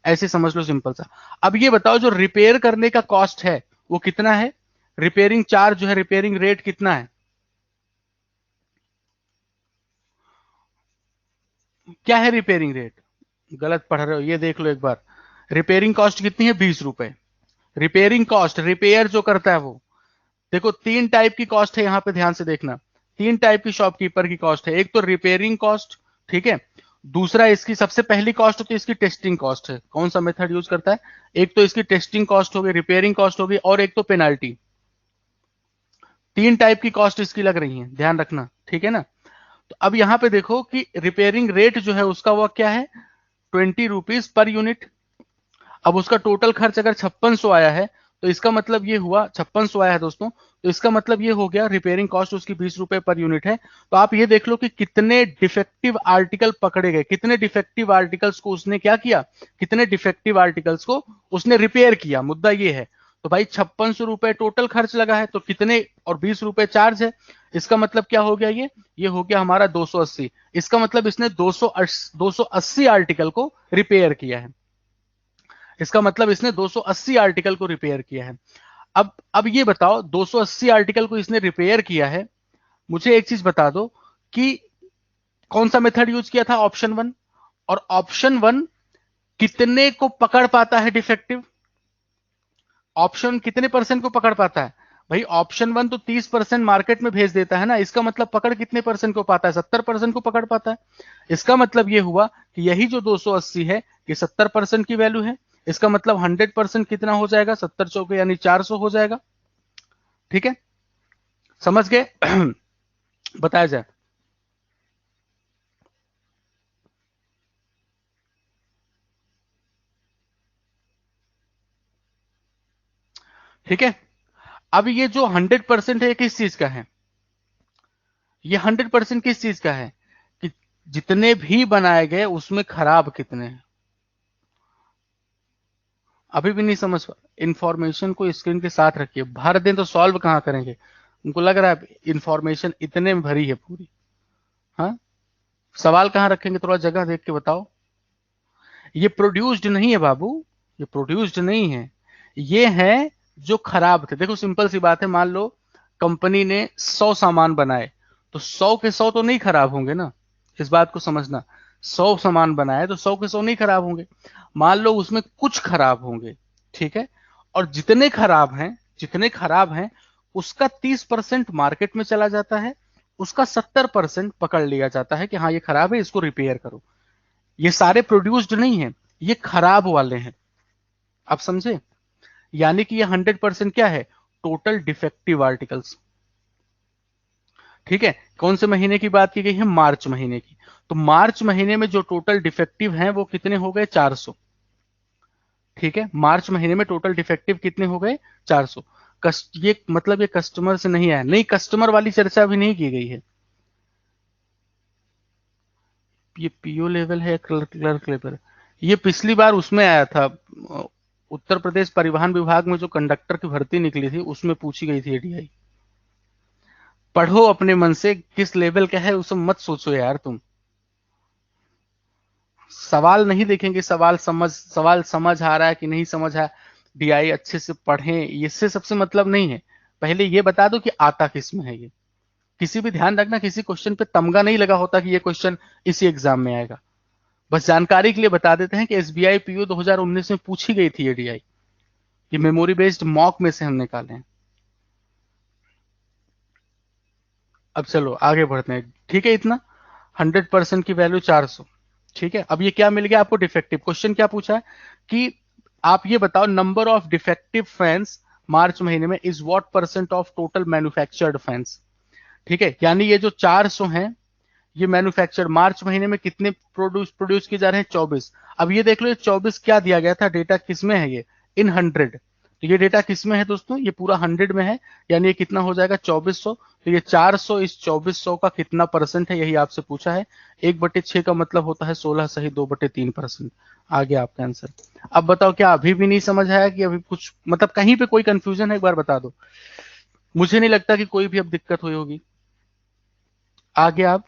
ऐसे समझ लो सिंपल सा। अब ये बताओ जो रिपेयर करने का कॉस्ट है वो कितना है, रिपेयरिंग चार्ज जो है, रिपेयरिंग रेट कितना है, क्या है रिपेयरिंग रेट, गलत पढ़ रहे हो, ये देख लो एक बार, रिपेयरिंग कॉस्ट कितनी है, ₹20। रिपेयरिंग कॉस्ट, रिपेयर जो करता है वो, देखो 3 टाइप की कॉस्ट है यहाँ पे, ध्यान से देखना, 3 टाइप की शॉपकीपर की कॉस्ट है। एक तो रिपेयरिंग कॉस्ट, ठीक है, दूसरा इसकी सबसे पहली कॉस्ट होती है इसकी टेस्टिंग कॉस्ट है। कौन सा मेथड यूज करता है? एक तो इसकी टेस्टिंग कॉस्ट होगी, रिपेयरिंग कॉस्ट होगी, और एक तो पेनाल्टी। तीन टाइप की कॉस्ट इसकी लग रही है, ध्यान रखना, ठीक है ना। तो अब यहां पे देखो कि रिपेयरिंग रेट जो है उसका वह क्या है, 20 रुपीज पर यूनिट। अब उसका टोटल खर्च अगर 5600 आया है, तो इसका मतलब ये हुआ, 5600 आया है दोस्तों, तो इसका मतलब ये हो गया रिपेयरिंग कॉस्ट उसकी 20 रुपए पर यूनिट है। तो आप ये देख लो कि कितने डिफेक्टिव आर्टिकल पकड़े गए, कितने डिफेक्टिव आर्टिकल्स को उसने क्या किया, कितने डिफेक्टिव आर्टिकल्स को उसने रिपेयर किया, मुद्दा ये है। तो भाई 5600 रुपए टोटल खर्च लगा है, तो कितने, और 20 रुपए चार्ज है, इसका मतलब क्या हो गया, ये हो गया हमारा 280। इसका मतलब इसने 280 आर्टिकल को रिपेयर किया है। इसका मतलब इसने 280 आर्टिकल को रिपेयर किया है। अब ये बताओ 280 आर्टिकल को इसने रिपेयर किया है, मुझे एक चीज बता दो कि कौन सा मेथड यूज किया था, ऑप्शन वन। और ऑप्शन वन कितने को पकड़ पाता है डिफेक्टिव, ऑप्शन कितने परसेंट को पकड़ पाता है? भाई ऑप्शन वन तो 30% मार्केट में भेज देता है ना, इसका मतलब पकड़ कितने परसेंट को पाता है, 70% को पकड़ पाता है। इसका मतलब ये हुआ कि यही जो 280 है ये 70% की वैल्यू है। इसका मतलब 100% कितना हो जाएगा, 70 चौके यानी 400 हो जाएगा। ठीक है, समझ गए? बताया जाए। ठीक है, अब ये जो 100% है ये किस चीज का है, ये 100% किस चीज का है, कि जितने भी बनाए गए उसमें खराब कितने हैं। अभी भी नहीं समझ पा, इंफॉर्मेशन को स्क्रीन के साथ रखिए, भर दें तो सॉल्व कहां करेंगे, उनको लग रहा है इंफॉर्मेशन इतने में भरी है पूरी। हाँ, सवाल कहां रखेंगे, थोड़ा जगह देख के बताओ। ये प्रोड्यूस्ड नहीं है बाबू, ये प्रोड्यूस्ड नहीं है, ये है जो खराब थे। देखो सिंपल सी बात है, मान लो कंपनी ने 100 सामान बनाए, तो 100 के 100 तो नहीं खराब होंगे ना, इस बात को समझना। 100 सामान बनाए तो 100 के 100 नहीं खराब होंगे, मान लो उसमें कुछ खराब होंगे, ठीक है। और जितने खराब हैं, जितने खराब हैं उसका 30% मार्केट में चला जाता है, उसका 70% पकड़ लिया जाता है कि हाँ ये खराब है, इसको रिपेयर करो। ये सारे प्रोड्यूस्ड नहीं है, ये खराब वाले हैं। आप समझे? यानी कि ये 100% क्या है, टोटल डिफेक्टिव आर्टिकल्स। ठीक है, कौन से महीने की बात की गई है, मार्च महीने की। तो मार्च महीने में जो टोटल डिफेक्टिव हैं वो कितने हो गए, 400। ठीक है, मार्च महीने में टोटल डिफेक्टिव कितने हो गए, 400। ये मतलब ये कस्टमर से नहीं आया, नहीं कस्टमर वाली चर्चा अभी नहीं की गई है। ये पीओ लेवल है, क्लर्क लेवल, ये पिछली बार उसमें आया था, उत्तर प्रदेश परिवहन विभाग में जो कंडक्टर की भर्ती निकली थी उसमें पूछी गई थी एडीआई। पढ़ो अपने मन से, किस लेवल का है उसे मत सोचो यार तुम। सवाल नहीं देखेंगे, सवाल समझ आ रहा है कि नहीं समझ आ, डीआई अच्छे से पढ़ें, इससे सबसे मतलब नहीं है। पहले ये बता दो कि आता किस में है ये। किसी भी, ध्यान रखना, किसी क्वेश्चन पे तमगा नहीं लगा होता कि ये क्वेश्चन इसी एग्जाम में आएगा। बस जानकारी के लिए बता देते हैं कि एसबीआई पीओ 2019 में पूछी गई थी एडीआई, ये मेमोरी बेस्ड मॉक में से हम निकाले हैं। अब चलो आगे बढ़ते हैं, ठीक है इतना, 100% की वैल्यू 400। ठीक है, अब ये क्या मिल गया आपको, डिफेक्टिव। क्वेश्चन क्या पूछा है कि आप ये बताओ नंबर ऑफ डिफेक्टिव फैंस मार्च महीने में is what percent of total manufactured fans. ठीक है, यानी ये जो 400 हैं ये मैन्युफैक्चर्ड मार्च महीने में कितने प्रोड्यूस प्रोड्यूस किए जा रहे हैं, 24। अब ये देख लो ये 24 क्या दिया गया था, डेटा किसमें है, ये इन 100। तो ये डेटा किसमें है दोस्तों, ये पूरा 100 में है, यानी ये कितना हो जाएगा, 2400। तो ये 400 इस 2400 का कितना परसेंट है, यही आपसे पूछा है। 1/6 का मतलब होता है 16 सही 2/3%। आ गया आपका आंसर। अब बताओ क्या अभी भी नहीं समझ आया, कि अभी कुछ मतलब कहीं पे कोई कंफ्यूजन है, एक बार बता दो। मुझे नहीं लगता कि कोई भी अब दिक्कत हुई होगी। आगे आप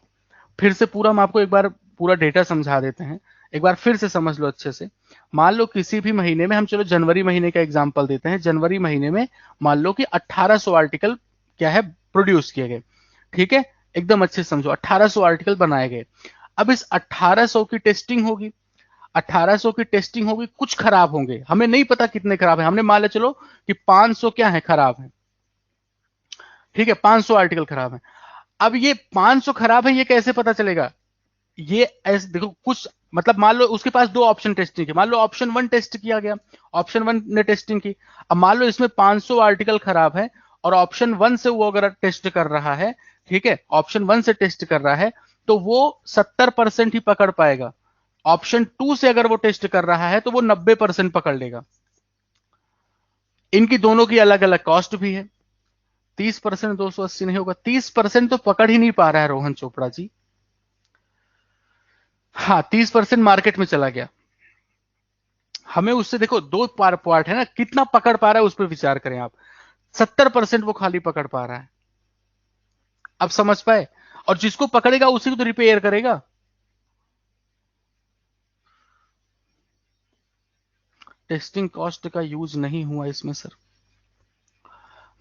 फिर से पूरा, हम आपको एक बार पूरा डेटा समझा देते हैं, एक बार फिर से समझ लो अच्छे से। मान लो किसी भी महीने में, हम चलो जनवरी महीने का एग्जांपल देते हैं, जनवरी महीने में मान लो कि 1800 आर्टिकल क्या है, प्रोड्यूस किए गए। ठीक है, एकदम अच्छे से समझो, 1800 आर्टिकल बनाए गए। अब इस 1800 की टेस्टिंग होगी, 1800 की टेस्टिंग होगी, कुछ खराब होंगे, हमें नहीं पता कितने खराब है, हमने मान लिया चलो कि 500 क्या है, खराब है। ठीक है, 500 आर्टिकल खराब है। अब ये 500 खराब है, ये कैसे पता चलेगा, ये ऐसे देखो, कुछ मतलब मान लो उसके पास दो ऑप्शन टेस्टिंग के, मान लो ऑप्शन वन टेस्ट किया गया, ऑप्शन वन ने टेस्टिंग की। अब मान लो इसमें 500 आर्टिकल खराब है और ऑप्शन वन से वो अगर टेस्ट कर रहा है, ठीक है, ऑप्शन वन से टेस्ट कर रहा है तो वो 70% ही पकड़ पाएगा। ऑप्शन टू से अगर वो टेस्ट कर रहा है तो वो 90% पकड़ लेगा। इनकी दोनों की अलग अलग कॉस्ट भी है। 30% 280 नहीं होगा, 30% तो पकड़ ही नहीं पा रहा है रोहन चोपड़ा जी। हाँ, 30% मार्केट में चला गया। हमें उससे देखो दो पार्ट है ना, कितना पकड़ पा रहा है उस पर विचार करें आप। 70% वो खाली पकड़ पा रहा है। अब समझ पाए? और जिसको पकड़ेगा उसी को तो रिपेयर करेगा। टेस्टिंग कॉस्ट का यूज नहीं हुआ इसमें सर।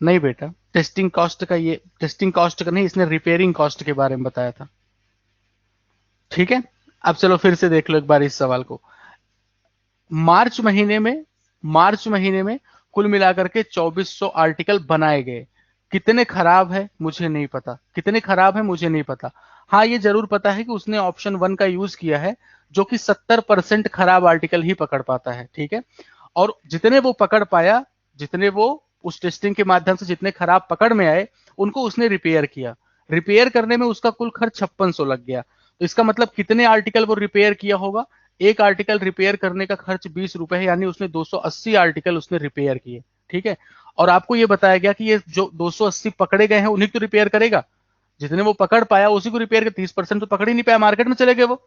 नहीं बेटा, टेस्टिंग कॉस्ट का, ये टेस्टिंग कॉस्ट का नहीं, इसने रिपेयरिंग कॉस्ट के बारे में बताया था। ठीक है, अब चलो फिर से देख लो एक बार इस सवाल को। मार्च महीने में, मार्च महीने में कुल मिलाकर के 2400 आर्टिकल बनाए गए। कितने खराब है मुझे नहीं पता, कितने खराब है मुझे नहीं पता। हाँ, ये जरूर पता है कि उसने ऑप्शन वन का यूज किया है, जो कि 70% खराब आर्टिकल ही पकड़ पाता है। ठीक है, और जितने वो पकड़ पाया, जितने वो उस टेस्टिंग के माध्यम से जितने खराब पकड़ में आए, उनको उसने रिपेयर किया। रिपेयर करने में उसका कुल खर्च 5600 लग गया। तो इसका मतलब कितने आर्टिकल वो रिपेयर किया होगा? एक आर्टिकल रिपेयर करने का खर्च 20 रुपए है, यानी उसने 280 आर्टिकल उसने रिपेयर किए। ठीक है, और आपको ये बताया गया कि ये जो 280 पकड़े गए हैं उन्हीं को रिपेयर करेगा। जितने वो पकड़ पाया उसी को रिपेयर कर, 30% तो पकड़ ही नहीं पाया, मार्केट में चले गए वो।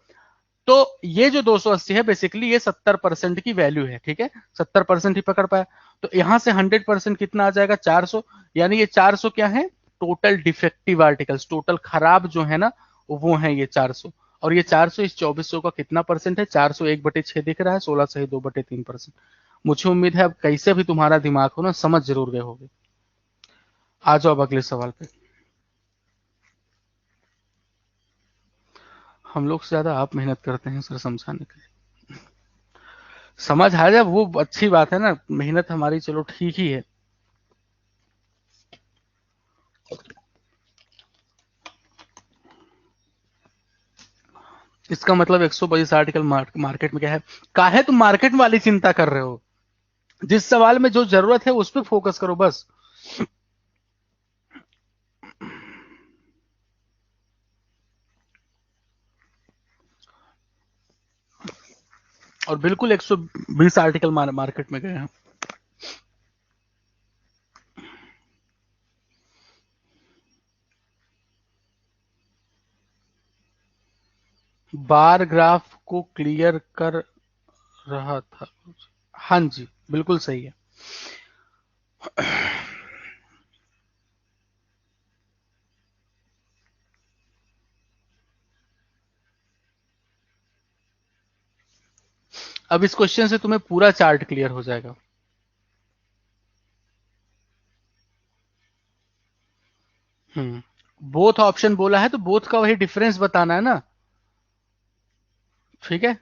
तो ये जो 280 है बेसिकली ये 70% की वैल्यू है। ठीक है, 70% ही पकड़ पाया। तो यहां से 100% कितना आ जाएगा? 400। यानी ये 400 क्या है? टोटल डिफेक्टिव आर्टिकल्स, टोटल खराब जो है ना, वो है ये 400। और ये 400 इस 2400 का कितना परसेंट है? 400 1/6 दिख रहा है, 16 सही 2/3%। मुझे उम्मीद है अब कैसे भी तुम्हारा दिमाग हो ना, समझ जरूर गए होगे। आ जाओ अब अगले सवाल पे। हम लोग से ज्यादा आप मेहनत करते हैं सर समझाने के लिए। समझ आ जाए वो अच्छी बात है ना, मेहनत हमारी चलो ठीक ही है। इसका मतलब 122 आर्टिकल मार्केट में क्या है? काहे तुम मार्केट वाली चिंता कर रहे हो? जिस सवाल में जो जरूरत है उस पर फोकस करो बस। और बिल्कुल 120 आर्टिकल मार्केट में गए हैं। बार ग्राफ को क्लियर कर रहा था। हाँ जी, बिल्कुल सही है। अब इस क्वेश्चन से तुम्हें पूरा चार्ट क्लियर हो जाएगा। बोथ ऑप्शन बोला है तो बोथ का वही डिफरेंस बताना है ना। ठीक है,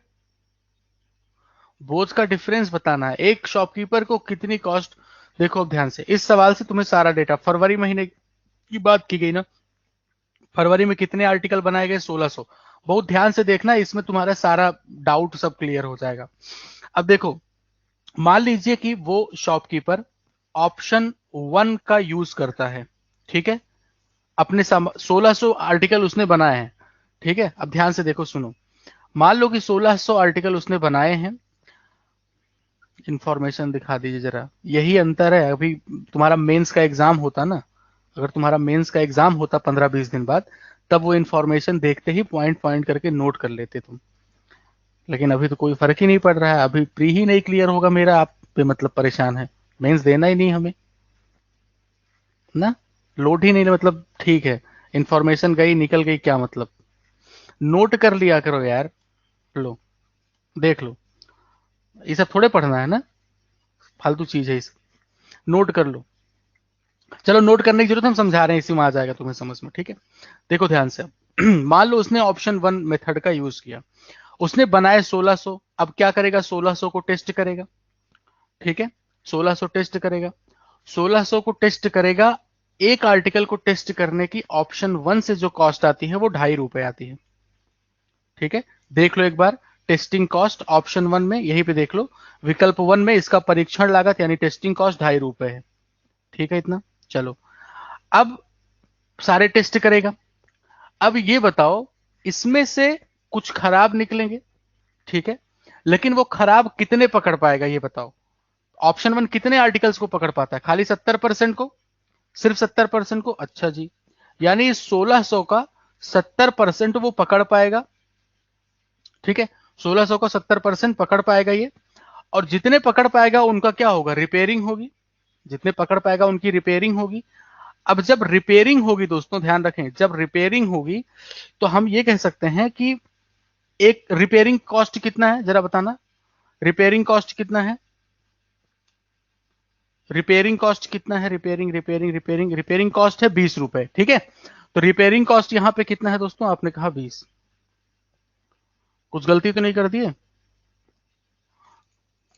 बोथ का डिफरेंस बताना है। एक शॉपकीपर को कितनी कॉस्ट, देखो अब ध्यान से, इस सवाल से तुम्हें सारा डेटा, फरवरी महीने की बात की गई ना, फरवरी में कितने आर्टिकल बनाए गए? 1600। बहुत ध्यान से देखना, इसमें तुम्हारा सारा डाउट सब क्लियर हो जाएगा। अब देखो, मान लीजिए कि वो शॉपकीपर ऑप्शन वन का यूज करता है। ठीक है, अपने 1600 आर्टिकल उसने बनाए हैं। ठीक है, अब ध्यान से देखो सुनो, मान लो कि 1600 आर्टिकल उसने बनाए हैं। इंफॉर्मेशन दिखा दीजिए जरा। यही अंतर है, अभी तुम्हारा मेंस का एग्जाम होता ना, अगर तुम्हारा मेंस का एग्जाम होता 15-20 दिन बाद, तब वो इन्फॉर्मेशन देखते ही पॉइंट पॉइंट करके नोट कर लेते तुम। लेकिन अभी तो कोई फर्क ही नहीं पड़ रहा है, अभी प्री ही नहीं क्लियर होगा मेरा, आप पे मतलब परेशान है। मेंस देना ही नहीं हमें ना, लोड ही नहीं, मतलब ठीक है, इंफॉर्मेशन गई निकल गई क्या मतलब। नोट कर लिया करो यार। लो, देख लो, ये सब थोड़े पढ़ना है ना, फालतू चीज है इस, नोट कर लो। चलो नोट करने की जरूरत, हम समझा रहे हैं, इसी में आ जाएगा तुम्हें समझ में। ठीक है, देखो ध्यान से अब। मान लो उसने ऑप्शन वन मेथड का यूज किया, उसने बनाए 1600। अब क्या करेगा? 1600 को टेस्ट करेगा। ठीक है, 1600 टेस्ट करेगा, 1600 को टेस्ट करेगा। एक आर्टिकल को टेस्ट करने की ऑप्शन वन से जो कॉस्ट आती है वो ₹2.5 आती है। ठीक है, देख लो एक बार टेस्टिंग कॉस्ट ऑप्शन 1 में, यहीं पे देख लो विकल्प 1 में इसका परीक्षण लागत यानी टेस्टिंग कॉस्ट ₹2.5 है। ठीक है इतना। चलो अब सारे टेस्ट करेगा। अब ये बताओ इसमें से कुछ खराब निकलेंगे, ठीक है, लेकिन वो खराब कितने पकड़ पाएगा ये बताओ। ऑप्शन 1 कितने आर्टिकल्स को पकड़ पाता है? खाली 70% को, सिर्फ 70% को। अच्छा जी, यानी 1600 का 70% वो पकड़ पाएगा। ठीक है, 1600 का 70% पकड़ पाएगा ये, और जितने पकड़ पाएगा उनका क्या होगा? रिपेयरिंग होगी। जितने पकड़ पाएगा उनकी रिपेयरिंग होगी। अब जब रिपेयरिंग होगी दोस्तों ध्यान रखें, जब रिपेयरिंग होगी तो हम ये कह सकते हैं कि एक रिपेयरिंग कॉस्ट कितना है जरा बताना, रिपेयरिंग कॉस्ट कितना है? रिपेयरिंग कॉस्ट कितना है? रिपेयरिंग कॉस्ट है ₹20। ठीक है, तो रिपेयरिंग कॉस्ट यहां पे कितना है दोस्तों? आपने कहा 20। कुछ गलती तो नहीं कर दिए?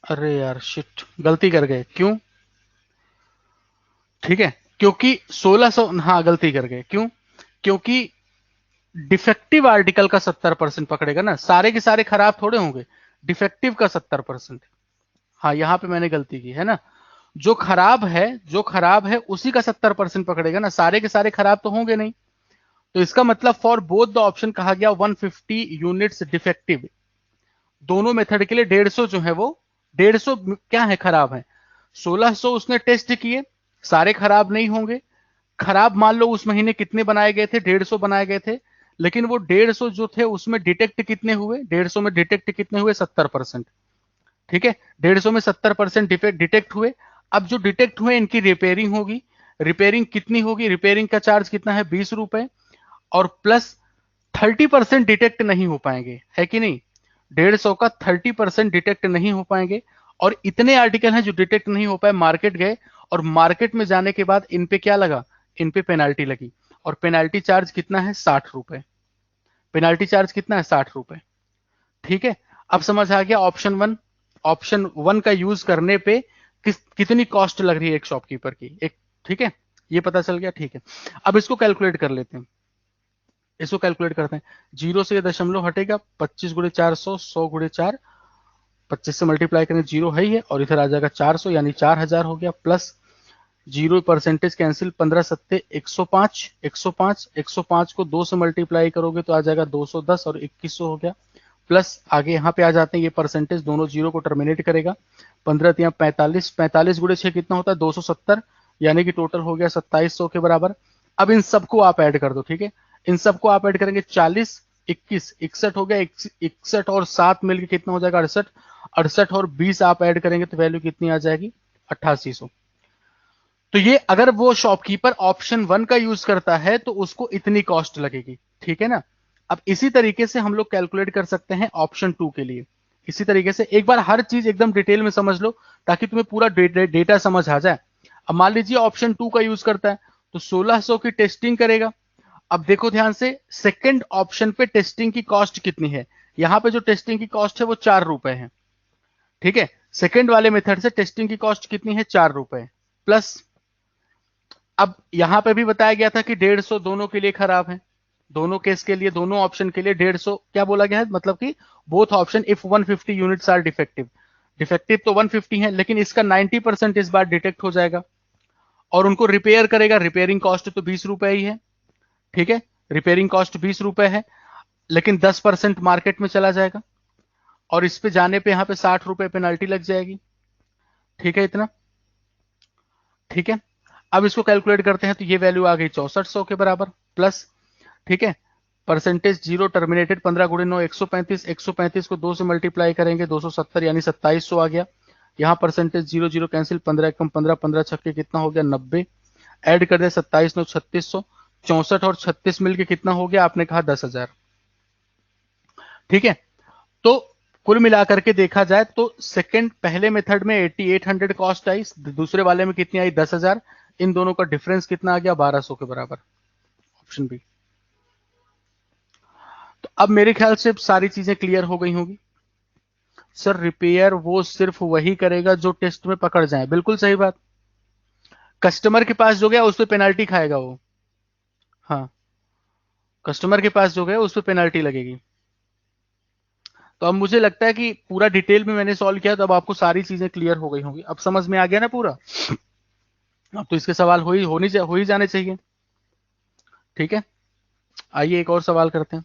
अरे यार शिट, गलती कर गए, क्यों? ठीक है, क्योंकि 1600, हाँ गलती कर गए, क्यों? क्योंकि डिफेक्टिव आर्टिकल का 70% पकड़ेगा ना, सारे के सारे खराब थोड़े होंगे, डिफेक्टिव का 70%। हाँ यहां पे मैंने गलती की है ना, जो खराब है उसी का 70% पकड़ेगा ना, सारे के सारे खराब तो होंगे नहीं। तो इसका मतलब फॉर बोथ द ऑप्शन कहा गया 150 यूनिट्स डिफेक्टिव। दोनों मेथड के लिए 150 जो है वो 150 क्या है? खराब है। 1600 उसने टेस्ट किए, सारे खराब नहीं होंगे। खराब मान लो उस महीने कितने बनाए गए थे? 150 बनाए गए थे, लेकिन वो 150 जो थे उसमें डिटेक्ट कितने हुए? 150 में डिटेक्ट कितने हुए? 70%। ठीक है, 150 में 70% डिटेक्ट हुए। अब जो डिटेक्ट हुए इनकी रिपेयरिंग होगी। रिपेयरिंग कितनी होगी? रिपेयरिंग का चार्ज कितना है? ₹20, और प्लस 30% डिटेक्ट नहीं हो पाएंगे, है कि नहीं? 150 का 30% डिटेक्ट नहीं हो पाएंगे, और इतने आर्टिकल हैं जो डिटेक्ट नहीं हो पाए, मार्केट गए, और मार्केट में जाने के बाद इन पे क्या लगा? इन पे पेनाल्टी लगी, और पेनाल्टी चार्ज कितना है? ₹60। पेनाल्टी चार्ज कितना है? ₹60। ठीक है, अब समझ आ गया ऑप्शन वन का यूज करने पे कितनी कॉस्ट लग रही है एक शॉपकीपर की, एक। ठीक है, ये पता चल गया। ठीक है, अब इसको कैलकुलेट कर लेते हैं, इसको कैलकुलेट करते हैं। जीरो से दशमलव हटेगा, 25 गुणे 400, 100 गुणे 4, 25 से मल्टीप्लाई करें, जीरो है ही है, और इधर आ जाएगा 400 यानी 4000 हो गया, प्लस जीरो परसेंटेज कैंसिल, 15 सत्ते 105, 105, 105 को 2 से मल्टीप्लाई करोगे तो आ जाएगा 210, और 2100 हो गया। प्लस आगे यहाँ पे आ जाते हैं, ये परसेंटेज दोनों जीरो को टर्मिनेट करेगा, 15 तिया 45, 45 गुणे 6 कितना होता है? 270, यानी कि टोटल हो गया 2700 के बराबर। अब इन सबको आप ऐड कर दो। ठीक है, इन सबको आप ऐड करेंगे, 40, 21, 61 हो गया, 61 और 7 मिलकर कितना हो जाएगा? 68, 68 और 20 आप ऐड करेंगे तो वैल्यू कितनी आ जाएगी? 8800। तो ये अगर वो शॉपकीपर ऑप्शन 1 का यूज करता है तो उसको इतनी कॉस्ट लगेगी। ठीक है ना, अब इसी तरीके से हम लोग कैलकुलेट कर सकते हैं ऑप्शन 2 के लिए। इसी तरीके से एक बार हर चीज एकदम डिटेल में समझ लो ताकि तुम्हें पूरा डेटा समझ आ जाए। अब मान लीजिए ऑप्शन 2 का यूज करता है तो 1600 की टेस्टिंग करेगा। अब देखो ध्यान से, सेकंड ऑप्शन पे टेस्टिंग की कॉस्ट कितनी है? यहां पे जो टेस्टिंग की कॉस्ट है वो ₹4 है। ठीक है, सेकंड वाले मेथड से टेस्टिंग की कॉस्ट कितनी है? ₹4, प्लस अब यहां पे भी बताया गया था कि 150 दोनों के लिए खराब है, दोनों केस के लिए, दोनों ऑप्शन के लिए 150 क्या बोला गया है? मतलब कि both option if 150 units are defective. Defective तो 150 है, लेकिन इसका 90% इस बार डिटेक्ट हो जाएगा, और उनको रिपेयर करेगा। रिपेयरिंग कॉस्ट तो ₹20 ही है। ठीक है, रिपेयरिंग कॉस्ट ₹20 है, लेकिन 10% मार्केट में चला जाएगा, और इस पे जाने पे यहां पे ₹60 पेनल्टी लग जाएगी। ठीक है इतना। ठीक है, अब इसको कैलकुलेट करते हैं तो ये वैल्यू आ गई 6400 के बराबर, प्लस। ठीक है, परसेंटेज जीरो टर्मिनेटेड, 15 गुणे 9 135, 135 को 2 से मल्टीप्लाई करेंगे 270 यानी 2700 आ गया। यहाँ परसेंटेज जीरो जीरो कैंसिल, 15 कम 15, 15 छक्के कितना हो गया? 90। ऐड कर दे 27 9 3600, 64 और 36 मिलके कितना हो गया? आपने कहा 10,000। ठीक है, तो कुल मिलाकर के देखा जाए तो सेकंड पहले मेथड में 8800 कॉस्ट आई, दूसरे वाले में कितनी आई? 10,000। इन दोनों का डिफरेंस कितना आ गया? 1200 के बराबर, ऑप्शन बी। तो अब मेरे ख्याल से सारी चीजें क्लियर हो गई होंगी। सर रिपेयर वो सिर्फ वही करेगा जो टेस्ट में पकड़ जाए, बिल्कुल सही बात। कस्टमर के पास जो गया उस पर पेनाल्टी खाएगा वो। हाँ, कस्टमर के पास जो गया उस पर पेनाल्टी लगेगी। तो अब मुझे लगता है कि पूरा डिटेल में मैंने सॉल्व किया, तो अब आपको सारी चीजें क्लियर हो गई होंगी, अब समझ में आ गया ना पूरा। अब तो इसके सवाल हो ही जाने चाहिए। ठीक है, आइए एक और सवाल करते हैं।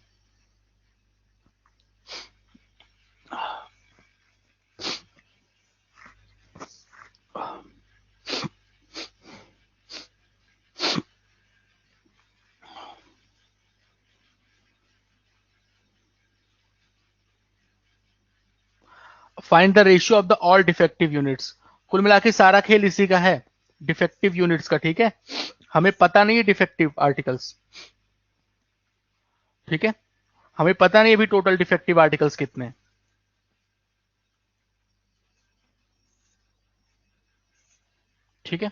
Find the ratio of the all defective units. कुल मिला के सारा खेल इसी का है, डिफेक्टिव यूनिट्स का। ठीक है, हमें पता नहीं है डिफेक्टिव आर्टिकल्स। ठीक है, हमें पता नहीं अभी टोटल डिफेक्टिव आर्टिकल्स कितने हैं। ठीक है,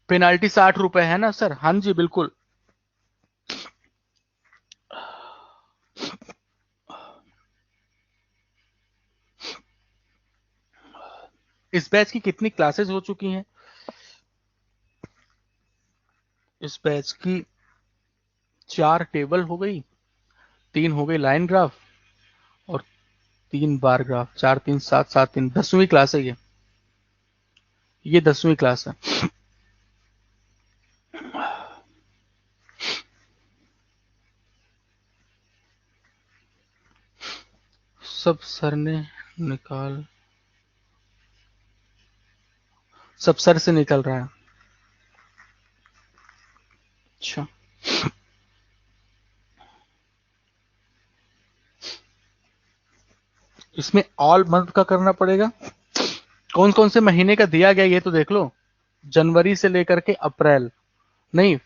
पेनाल्टी 60 रुपए है ना सर? हाँ जी बिल्कुल। इस बैच की कितनी क्लासेस हो चुकी हैं? इस बैच की 4 टेबल हो गई, 3 हो गई लाइन ग्राफ, और 3 बार ग्राफ। 4 3 7 7 3, 10वीं क्लास है ये 10वीं क्लास है। सब सर ने निकाल, सब सर से निकल रहा है। अच्छा, इसमें ऑल मंथ का करना पड़ेगा। कौन कौन से महीने का दिया गया ये तो देख लो, जनवरी से लेकर के अप्रैल। नहीं,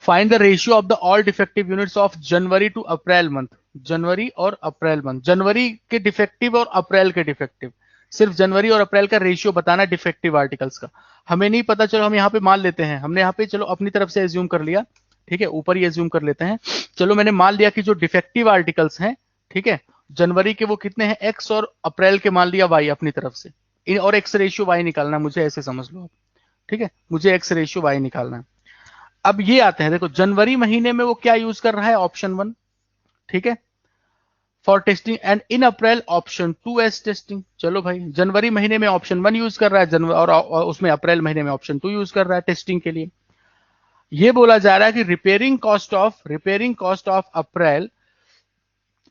find the ratio of the all defective units of January to April month. जनवरी और अप्रैल मंथ, जनवरी के डिफेक्टिव और अप्रैल के डिफेक्टिव। सिर्फ जनवरी और अप्रैल का रेशियो बताना डिफेक्टिव आर्टिकल्स का। हमें नहीं पता, चलो हम यहाँ पे मान लेते हैं, हमने यहाँ पे चलो अपनी तरफ से एज्यूम कर लिया। ठीक है, ऊपर ही एज्यूम कर लेते हैं। चलो मैंने मान लिया कि जो डिफेक्टिव आर्टिकल्स हैं, ठीक है, जनवरी के वो कितने हैं एक्स, और अप्रैल के मान लिया वाई अपनी तरफ से। और एक्स रेशियो वाई निकालना, मुझे ऐसे समझ लो। ठीक है, मुझे एक्स रेशियो वाई निकालना है। अब ये आते हैं, देखो जनवरी महीने में वो क्या यूज कर रहा है, ऑप्शन 1। ठीक है, for testing, and in April option 2 as testing. चलो भाई, जनवरी महीने में ऑप्शन 1 यूज कर रहा है, जनवरी और उसमें अप्रैल महीने में ऑप्शन 2 यूज कर रहा है टेस्टिंग के लिए। ये बोला जा रहा है कि repairing cost of April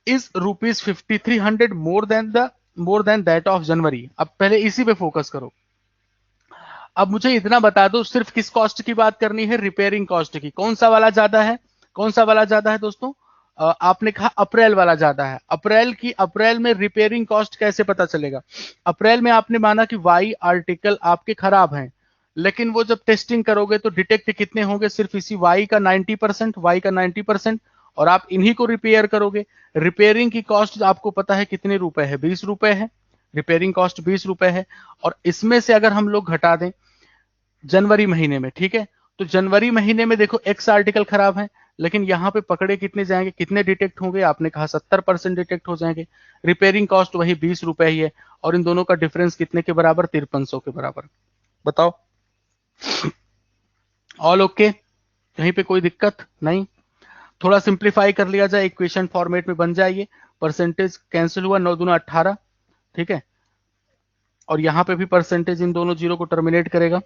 is ₹5300 more than that of January. अब पहले इसी पे फोकस करो। अब मुझे इतना बता दो, सिर्फ किस कॉस्ट की बात करनी है, रिपेयरिंग कॉस्ट की। कौन सा वाला ज्यादा है, कौन सा वाला ज्यादा है दोस्तों? आपने कहा अप्रैल वाला ज्यादा है। अप्रैल में रिपेयरिंग कॉस्ट कैसे पता चलेगा? अप्रैल में आपने माना कि वाई आर्टिकल आपके खराब हैं, लेकिन वो जब टेस्टिंग करोगे तो डिटेक्ट कितने होंगे, सिर्फ इसी वाई का 90%, और आप इन्हीं को रिपेयर करोगे। रिपेयरिंग की कॉस्ट आपको पता है कितने रुपए है, 20 रुपए है। रिपेयरिंग कॉस्ट 20 रुपए है, और इसमें से अगर हम लोग घटा दें जनवरी महीने में, ठीक है, तो जनवरी महीने में देखो एक्स आर्टिकल खराब है, लेकिन यहां पे पकड़े कितने जाएंगे, कितने डिटेक्ट होंगे? आपने कहा 70% डिटेक्ट हो जाएंगे। रिपेयरिंग कॉस्ट वही 20 रुपए ही है, और इन दोनों का डिफरेंस कितने के बराबर? 5300 के बराबर। बताओ, ऑल ओके? कहीं पे कोई दिक्कत नहीं? थोड़ा सिंप्लीफाई कर लिया जाए, इक्वेशन फॉर्मेट में बन जाइए। परसेंटेज कैंसिल हुआ, 9 दूना 18, ठीक है, और यहां पे भी परसेंटेज इन दोनों जीरो को टर्मिनेट करेगा।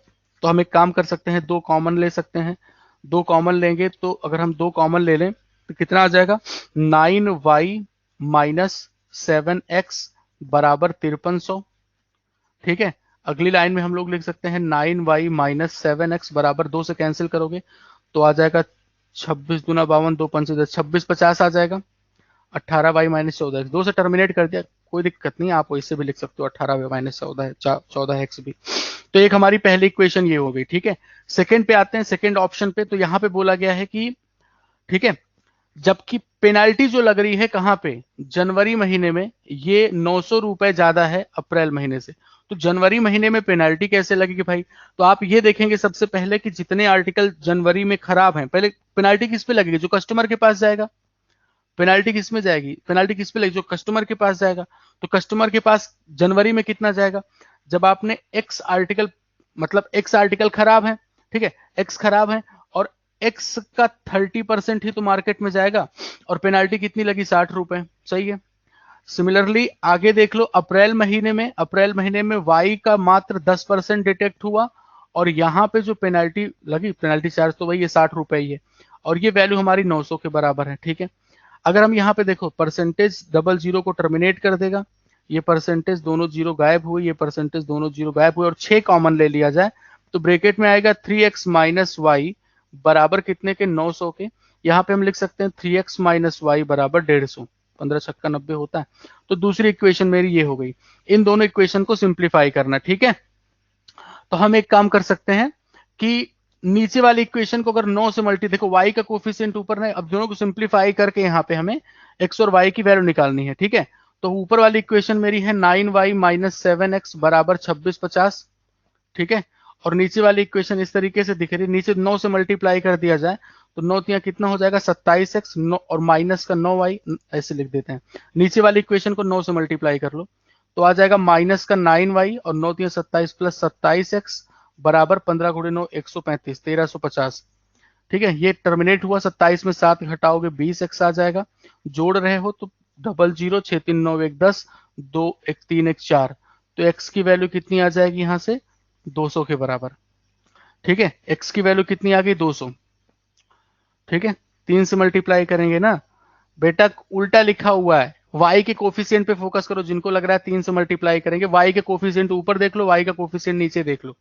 तो हम एक काम कर सकते हैं, 2 कॉमन ले सकते हैं। 2 कॉमन लेंगे तो अगर हम 2 कॉमन ले लें तो कितना आ जाएगा? 9y माइनस 7x बराबर 5300। ठीक है, अगली लाइन में हम लोग लिख सकते हैं 9y माइनस 7x बराबर 2 से कैंसिल करोगे तो आ जाएगा 26 दूना 52, 2 पंच 10, 2650 आ जाएगा। 18y माइनस 14x, 2 से टर्मिनेट कर दिया, कोई दिक्कत नहीं, आप इससे भी लिख सकते हो 18y माइनस 14x भी। तो एक हमारी पहली इक्वेशन ये हो गई। ठीक है, सेकंड पे आते हैं, सेकंड ऑप्शन पे। तो यहां पे बोला गया है कि, ठीक है, जबकि पेनाल्टी जो लग रही है कहां पे, जनवरी महीने में, ये 900 रुपए ज्यादा है अप्रैल महीने से। तो जनवरी महीने में पेनाल्टी कैसे लगेगी भाई? तो आप ये देखेंगे सबसे पहले कि जितने आर्टिकल जनवरी में खराब हैं, पहले पेनाल्टी किस पे लगेगी? जो कस्टमर के पास जाएगा। पेनाल्टी किस में जाएगी? पेनाल्टी किस पे लगेगी? जो कस्टमर के पास जाएगा। तो कस्टमर के पास जनवरी में कितना जाएगा? जब आपने एक्स आर्टिकल, मतलब एक्स आर्टिकल खराब है, ठीक है, एक्स खराब है, और एक्स का 30% ही तो मार्केट में जाएगा, और पेनाल्टी कितनी लगी, 60 रुपए, सही है। सिमिलरली आगे देख लो, अप्रैल महीने में वाई का मात्र 10% डिटेक्ट हुआ, और यहाँ पे जो पेनाल्टी लगी, पेनाल्टी चार्ज तो वही है, 60 रुपए ही है, और ये वैल्यू हमारी 900 के बराबर है, ठीक है। अगर हम यहाँ पे देखो, परसेंटेज डबल जीरो को टर्मिनेट कर देगा, ये परसेंटेज दोनों जीरो गायब हुए, ये परसेंटेज दोनों जीरो गायब हुए, और 6 कॉमन ले लिया जाए तो ब्रेकेट में आएगा 3x माइनस वाई बराबर कितने के, 900 के। यहाँ पे हम लिख सकते हैं 3x माइनस वाई बराबर 150, 15 छक्का 90 होता है। तो दूसरी इक्वेशन मेरी ये हो गई। इन दोनों इक्वेशन को सिंप्लीफाई करना, ठीक है। तो हम एक काम कर सकते हैं कि नीचे वाली इक्वेशन को अगर 9 से मल्टी, देखो y का कोफिशिएंट ऊपर है, अब दोनों को सिंप्लीफाई करके यहाँ पे हमें x और y की वैल्यू निकालनी है, ठीक है। तो ऊपर वाली इक्वेशन मेरी है 9y माइनस 7x बराबर 2650, ठीक है। और नीचे वाली इक्वेशन इस तरीके से दिख रही है, नीचे 9 से मल्टीप्लाई कर दिया जाए तो 9 तिया कितना हो जाएगा, 27x, और माइनस का 9y, ऐसे लिख देते हैं। नीचे वाली इक्वेशन को 9 से मल्टीप्लाई कर लो तो आ जाएगा माइनस का 9y और 9 तिया 27 प्लस 27x बराबर 15 गुणे 9 135, 1350, ठीक है। ये टर्मिनेट हुआ, 27 में 7 घटाओगे 20x आ जाएगा। जोड़ रहे हो तो डबल जीरो, 6 3 9 1 10, 2 1 3 1 4, तो x की वैल्यू कितनी आ जाएगी यहां से, 200 के बराबर, ठीक है। x की वैल्यू कितनी आ गई, 200, ठीक है। 3 से मल्टीप्लाई करेंगे ना बेटा, उल्टा लिखा हुआ है, y के कोफिशिएंट पे फोकस करो, जिनको लग रहा है 3 से मल्टीप्लाई करेंगे, y के कोफिशिएंट ऊपर देख लो, y का कोफिशिएंट नीचे देख लो,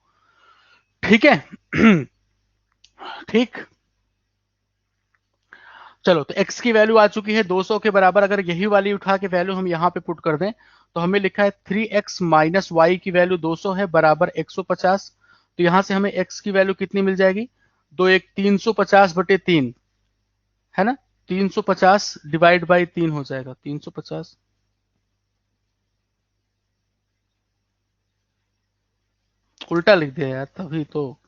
ठीक है। ठीक, चलो तो x की वैल्यू आ चुकी है 200 के बराबर। अगर यही वाली उठा के वैल्यू हम यहाँ पे पुट कर दें तो हमें लिखा है 3x माइनस वाई की वैल्यू 200 है बराबर 150। तो यहां से हमें x की वैल्यू कितनी मिल जाएगी, 350/3, है ना। 350 डिवाइड बाई 3 हो जाएगा, 350, उल्टा लिख दिया यार, तभी तो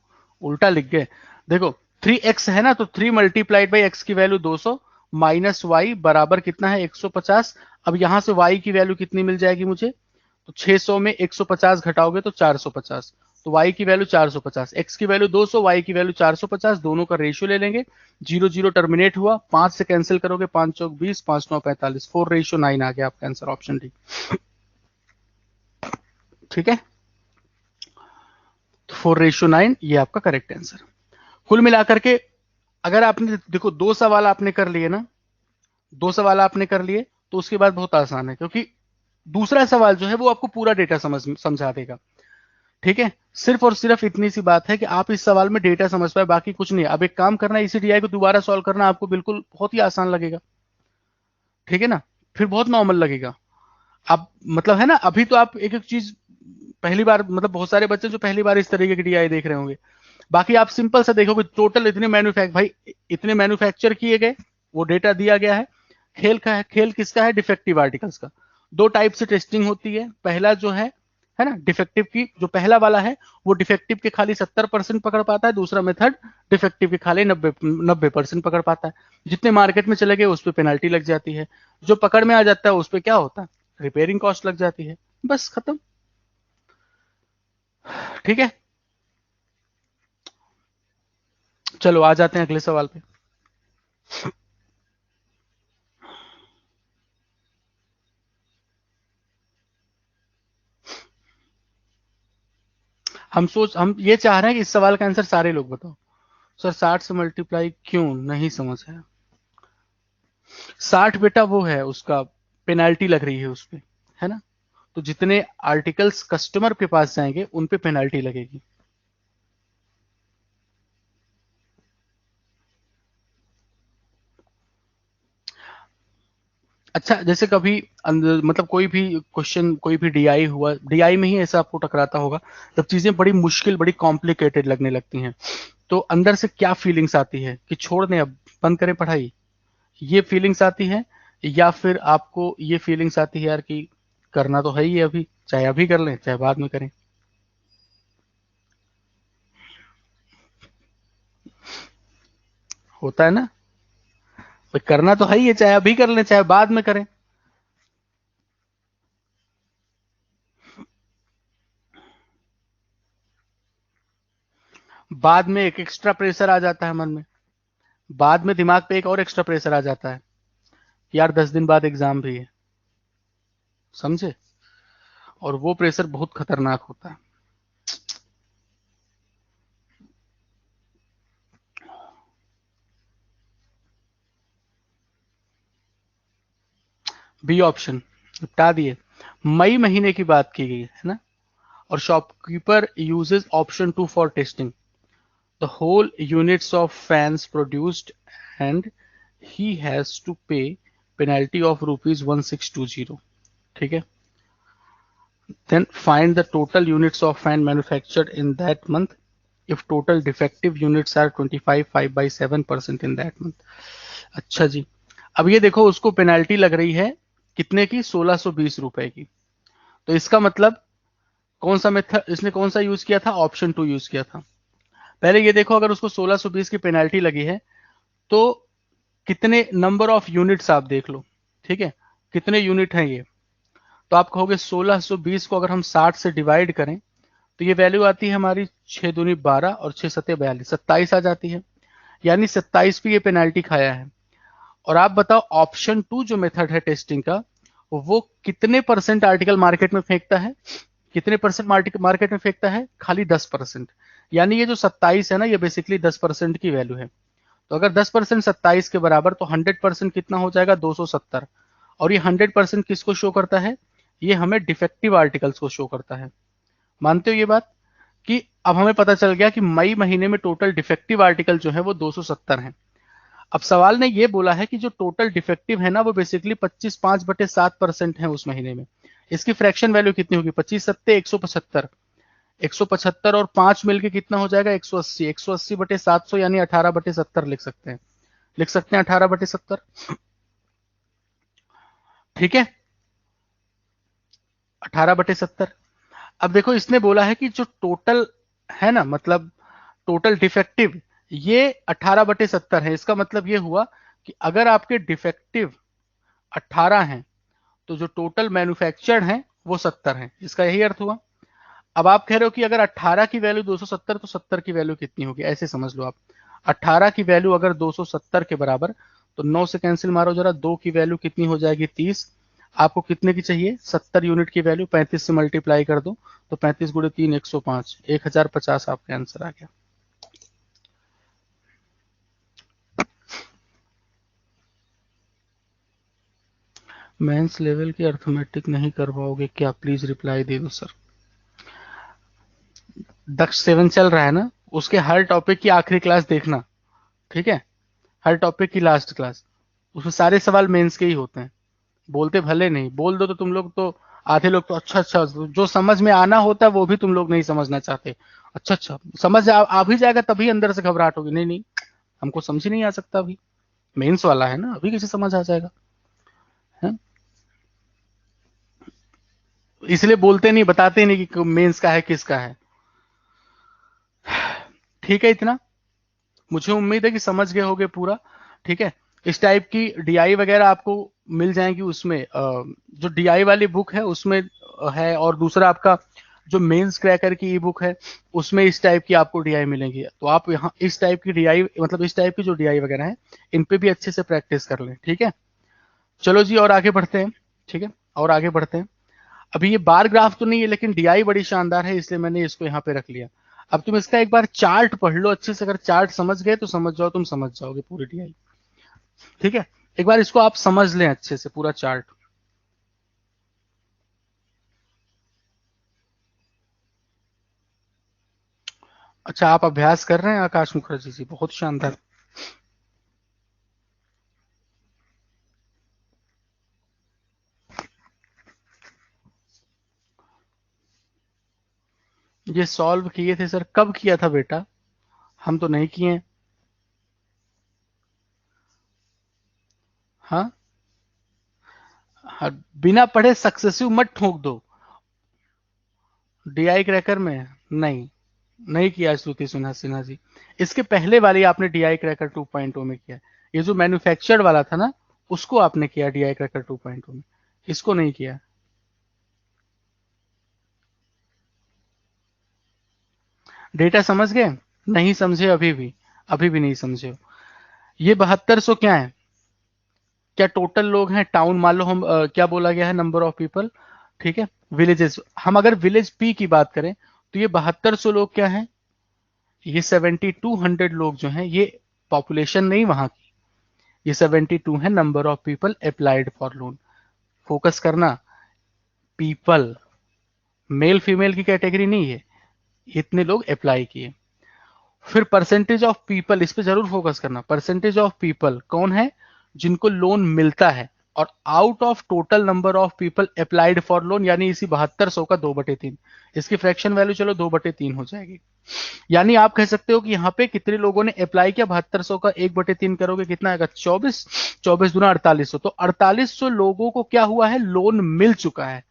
उल्टा लिख गए। देखो 3x है ना, तो 3 मल्टीप्लाइड बाई एक्स की वैल्यू 200 माइनस वाई बराबर कितना है, 150। अब यहां से y की वैल्यू कितनी मिल जाएगी मुझे, तो 600 में 150 घटाओगे तो 450, तो y की वैल्यू 450, x की वैल्यू 200, y की वैल्यू 450, दोनों का रेशियो ले लेंगे। 0 0 टर्मिनेट हुआ, 5 से कैंसिल करोगे, 5 चौक 20, 5 9 45, 4:9 आ गया आपका आंसर, ऑप्शन डी, ठीक है। 4:9 ये आपका करेक्ट आंसर। कुल मिलाकर के अगर आपने देखो, दो सवाल आपने कर लिए ना, दो सवाल आपने कर लिए, तो उसके बाद बहुत आसान है, क्योंकि दूसरा सवाल जो है वो आपको पूरा डेटा समझा देगा, ठीक है। सिर्फ और सिर्फ इतनी सी बात है कि आप इस सवाल में डेटा समझ पाए, बाकी कुछ नहीं है। अब एक काम करना है, इसी डीआई को दोबारा सॉल्व करना आपको बिल्कुल बहुत ही आसान लगेगा, ठीक है ना, फिर बहुत नॉर्मल लगेगा। अब मतलब है ना, अभी तो आप एक एक चीज पहली बार, मतलब बहुत सारे बच्चे जो पहली बार इस तरीके की डीआई देख रहे होंगे, बाकी आप सिंपल सा देखोगे, टोटल इतने भाई इतने मैन्युफैक्चर किए गए, वो डेटा दिया गया है। खेल का है, खेल किसका है, डिफेक्टिव आर्टिकल्स का। दो टाइप से टेस्टिंग होती है, पहला जो है ना, डिफेक्टिव की जो पहला वाला है वो डिफेक्टिव के खाली 70% पकड़ पाता है, दूसरा मेथड डिफेक्टिव के खाली 90% पकड़ पाता है। जितने मार्केट में चले गए उस पर पेनल्टी लग जाती है, जो पकड़ में आ जाता है उस पर क्या होता है, रिपेयरिंग कॉस्ट लग जाती है, बस खत्म, ठीक है। चलो आ जाते हैं अगले सवाल पे। हम ये चाह रहे हैं कि इस सवाल का आंसर सारे लोग बताओ। सर 60 से मल्टीप्लाई क्यों, नहीं समझ है। 60 बेटा वो है उसका, पेनाल्टी लग रही है उस पे, है ना। तो जितने आर्टिकल्स कस्टमर के पास जाएंगे उन पे पेनाल्टी लगेगी। अच्छा, जैसे कभी मतलब कोई भी क्वेश्चन, कोई भी डीआई हुआ, डीआई में ही ऐसा आपको टकराता होगा, जब चीजें बड़ी मुश्किल, बड़ी कॉम्प्लिकेटेड लगने लगती हैं, तो अंदर से क्या फीलिंग्स आती है कि छोड़ दें, अब बंद करें पढ़ाई, ये फीलिंग्स आती है, या फिर आपको ये फीलिंग्स आती है यार कि करना तो है ही अभी, चाहे अभी कर लें चाहे बाद में करें। होता है ना, भाई करना तो है ही है, चाहे अभी कर लें चाहे बाद में करें। बाद में एक एक्स्ट्रा प्रेशर आ जाता है मन में, बाद में दिमाग पे एक और एक्स्ट्रा प्रेशर आ जाता है कि यार 10 दिन बाद एग्जाम भी है, समझे? और वो प्रेशर बहुत खतरनाक होता है। बी ऑप्शन निपटा दिए। मई महीने की बात की गई है ना, और shopkeeper uses option 2 for testing the whole units of fans produced and he has to pay penalty of ₹1620। ठीक है, then find the total units of fan manufactured in that month if total defective units are 25.57% in that month। अच्छा जी, अब ये देखो उसको पेनाल्टी लग रही है कितने की, 1620 रुपए की। तो इसका मतलब कौन सा मेथड इसने कौन सा यूज किया था, ऑप्शन 2 यूज किया था। पहले ये देखो, अगर उसको 1620 की पेनाल्टी लगी है तो कितने नंबर ऑफ यूनिट्स आप देख लो। ठीक है, कितने यूनिट हैं ये, तो आप कहोगे 1620 को अगर हम 60 से डिवाइड करें तो ये वैल्यू आती है हमारी 6 दूनी 12 और 6 सत्ते 42, 27 आ जाती है। यानी 27 पे ये पेनाल्टी खाया है। और आप बताओ ऑप्शन 2 जो मेथड है टेस्टिंग का, वो कितने परसेंट आर्टिकल मार्केट में फेंकता है, कितने परसेंट मार्केट में फेंकता है, खाली 10%। यानी ये जो 27 है ना, ये बेसिकली 10% की वैल्यू है। तो अगर 10% 27 के बराबर, तो 100% कितना हो जाएगा, 270। और ये 100% किसको शो करता है, ये हमें डिफेक्टिव आर्टिकल्स को शो करता है। मानते हो ये बात, कि अब हमें पता चल गया कि मई महीने में टोटल डिफेक्टिव आर्टिकल जो है वो 270 है। अब सवाल ने ये बोला है कि जो टोटल डिफेक्टिव है ना, वो बेसिकली 25.5/7% है उस महीने में। इसकी फ्रैक्शन वैल्यू कितनी होगी, 25 सत्ते 175, 175 और 5 मिलके कितना हो जाएगा, 180, 180/700 यानी 18/70 लिख सकते हैं, 18/70। ठीक है, 18/70। अब देखो इसने बोला है कि जो टोटल है ना, मतलब टोटल डिफेक्टिव, ये 18/70 है। इसका मतलब ये हुआ कि अगर आपके डिफेक्टिव 18 हैं तो जो टोटल मैन्युफैक्चर्ड हैं वो 70 हैं। इसका यही अर्थ हुआ। अब आप कह रहे हो कि अगर 18 की वैल्यू 270 तो 70 की वैल्यू कितनी होगी, ऐसे समझ लो आप। 18 की वैल्यू अगर 270 के बराबर, तो 9 से कैंसिल मारो जरा, 2 की वैल्यू कितनी हो जाएगी, 30। आपको कितने की चाहिए, 70 यूनिट की वैल्यू 35 से मल्टीप्लाई कर दो, तो 35 गुणे 3 105, 1050 आपका आंसर आ गया। मेंस लेवल की अर्थमेटिक नहीं कर पाओगे क्या, प्लीज रिप्लाई दे दो सर। दक्ष 7 चल रहा है ना, उसके हर टॉपिक की आखिरी क्लास देखना। ठीक है, हर टॉपिक की लास्ट क्लास, उसमें सारे सवाल मेंस के ही होते हैं। बोलते भले नहीं, बोल दो तो तुम लोग तो, आधे लोग तो अच्छा अच्छा, जो समझ में आना होता है वो भी तुम लोग नहीं समझना चाहते। अच्छा अच्छा, समझ आ भी जाएगा तभी अंदर से घबराहट होगी, नहीं नहीं हमको समझ ही नहीं आ सकता अभी, मेंस वाला है ना, अभी कैसे समझ आ जाएगा है? इसलिए बोलते नहीं, बताते नहीं कि मेंस का है किसका है। ठीक है, इतना मुझे उम्मीद है कि समझ गए होगे पूरा। ठीक है, इस टाइप की डीआई वगैरह आपको मिल जाएंगी उसमें, जो डीआई वाली बुक है उसमें है, और दूसरा आपका जो मेंस क्रैकर की ई बुक है उसमें इस टाइप की आपको डीआई मिलेंगी। तो आप यहाँ इस टाइप की डीआई, मतलब इस टाइप की जो डीआई वगैरह है, इन पे भी अच्छे से प्रैक्टिस कर लें। ठीक है, चलो जी और आगे बढ़ते हैं। ठीक है, और आगे बढ़ते हैं। अभी ये बार ग्राफ तो नहीं है, लेकिन डीआई बड़ी शानदार है, इसलिए मैंने इसको यहाँ पे रख लिया। अब तुम इसका एक बार चार्ट पढ़ लो अच्छे से, अगर चार्ट समझ गए तो समझ जाओ, तुम समझ जाओगे पूरी डीआई। ठीक है, एक बार इसको आप समझ लें अच्छे से पूरा चार्ट। अच्छा, आप अभ्यास कर रहे हैं आकाश मुखर्जी जी, बहुत शानदार। ये सॉल्व किए थे सर, कब किया था बेटा, हम तो नहीं किए हैं। हाँ हाँ, बिना पढ़े सक्सेसिव मत ठोक दो। डीआई क्रैकर में नहीं, नहीं किया श्रुति सिन्हा सिन्हा जी। इसके पहले वाली आपने डीआई क्रैकर 2.0 में किया। ये जो मैन्युफैक्चर्ड वाला था ना, उसको आपने किया डीआई क्रैकर 2.0 में, इसको नहीं किया। डेटा समझ गए, नहीं समझे अभी भी, अभी भी नहीं समझे हो। ये 7200 क्या है, क्या टोटल लोग हैं टाउन, मान लो हम क्या बोला गया है नंबर ऑफ पीपल, ठीक है, विलेजेस, हम अगर विलेज पी की बात करें तो ये 7200 लोग क्या हैं, ये 7200 लोग जो हैं ये पॉपुलेशन नहीं वहां की, ये 72 है number of people applied for loan. Focus करना, पीपल, मेल फीमेल की कैटेगरी नहीं है, इतने लोग अप्लाई किए। फिर परसेंटेज ऑफ पीपल, इस पे जरूर फोकस करना, परसेंटेज ऑफ पीपल कौन है जिनको लोन मिलता है, और out of total number of people applied for loan, यानी इसी 7200 का 2/3, इसकी फ्रैक्शन वैल्यू चलो 2/3 हो जाएगी। यानी आप कह सकते हो कि यहाँ पे कितने लोगों ने अप्लाई किया, 7200 का 1/3 करोगे कितना आएगा, 24, 24 दूना 4800, तो 4800 लोगों को क्या हुआ है, लोन मिल चुका है।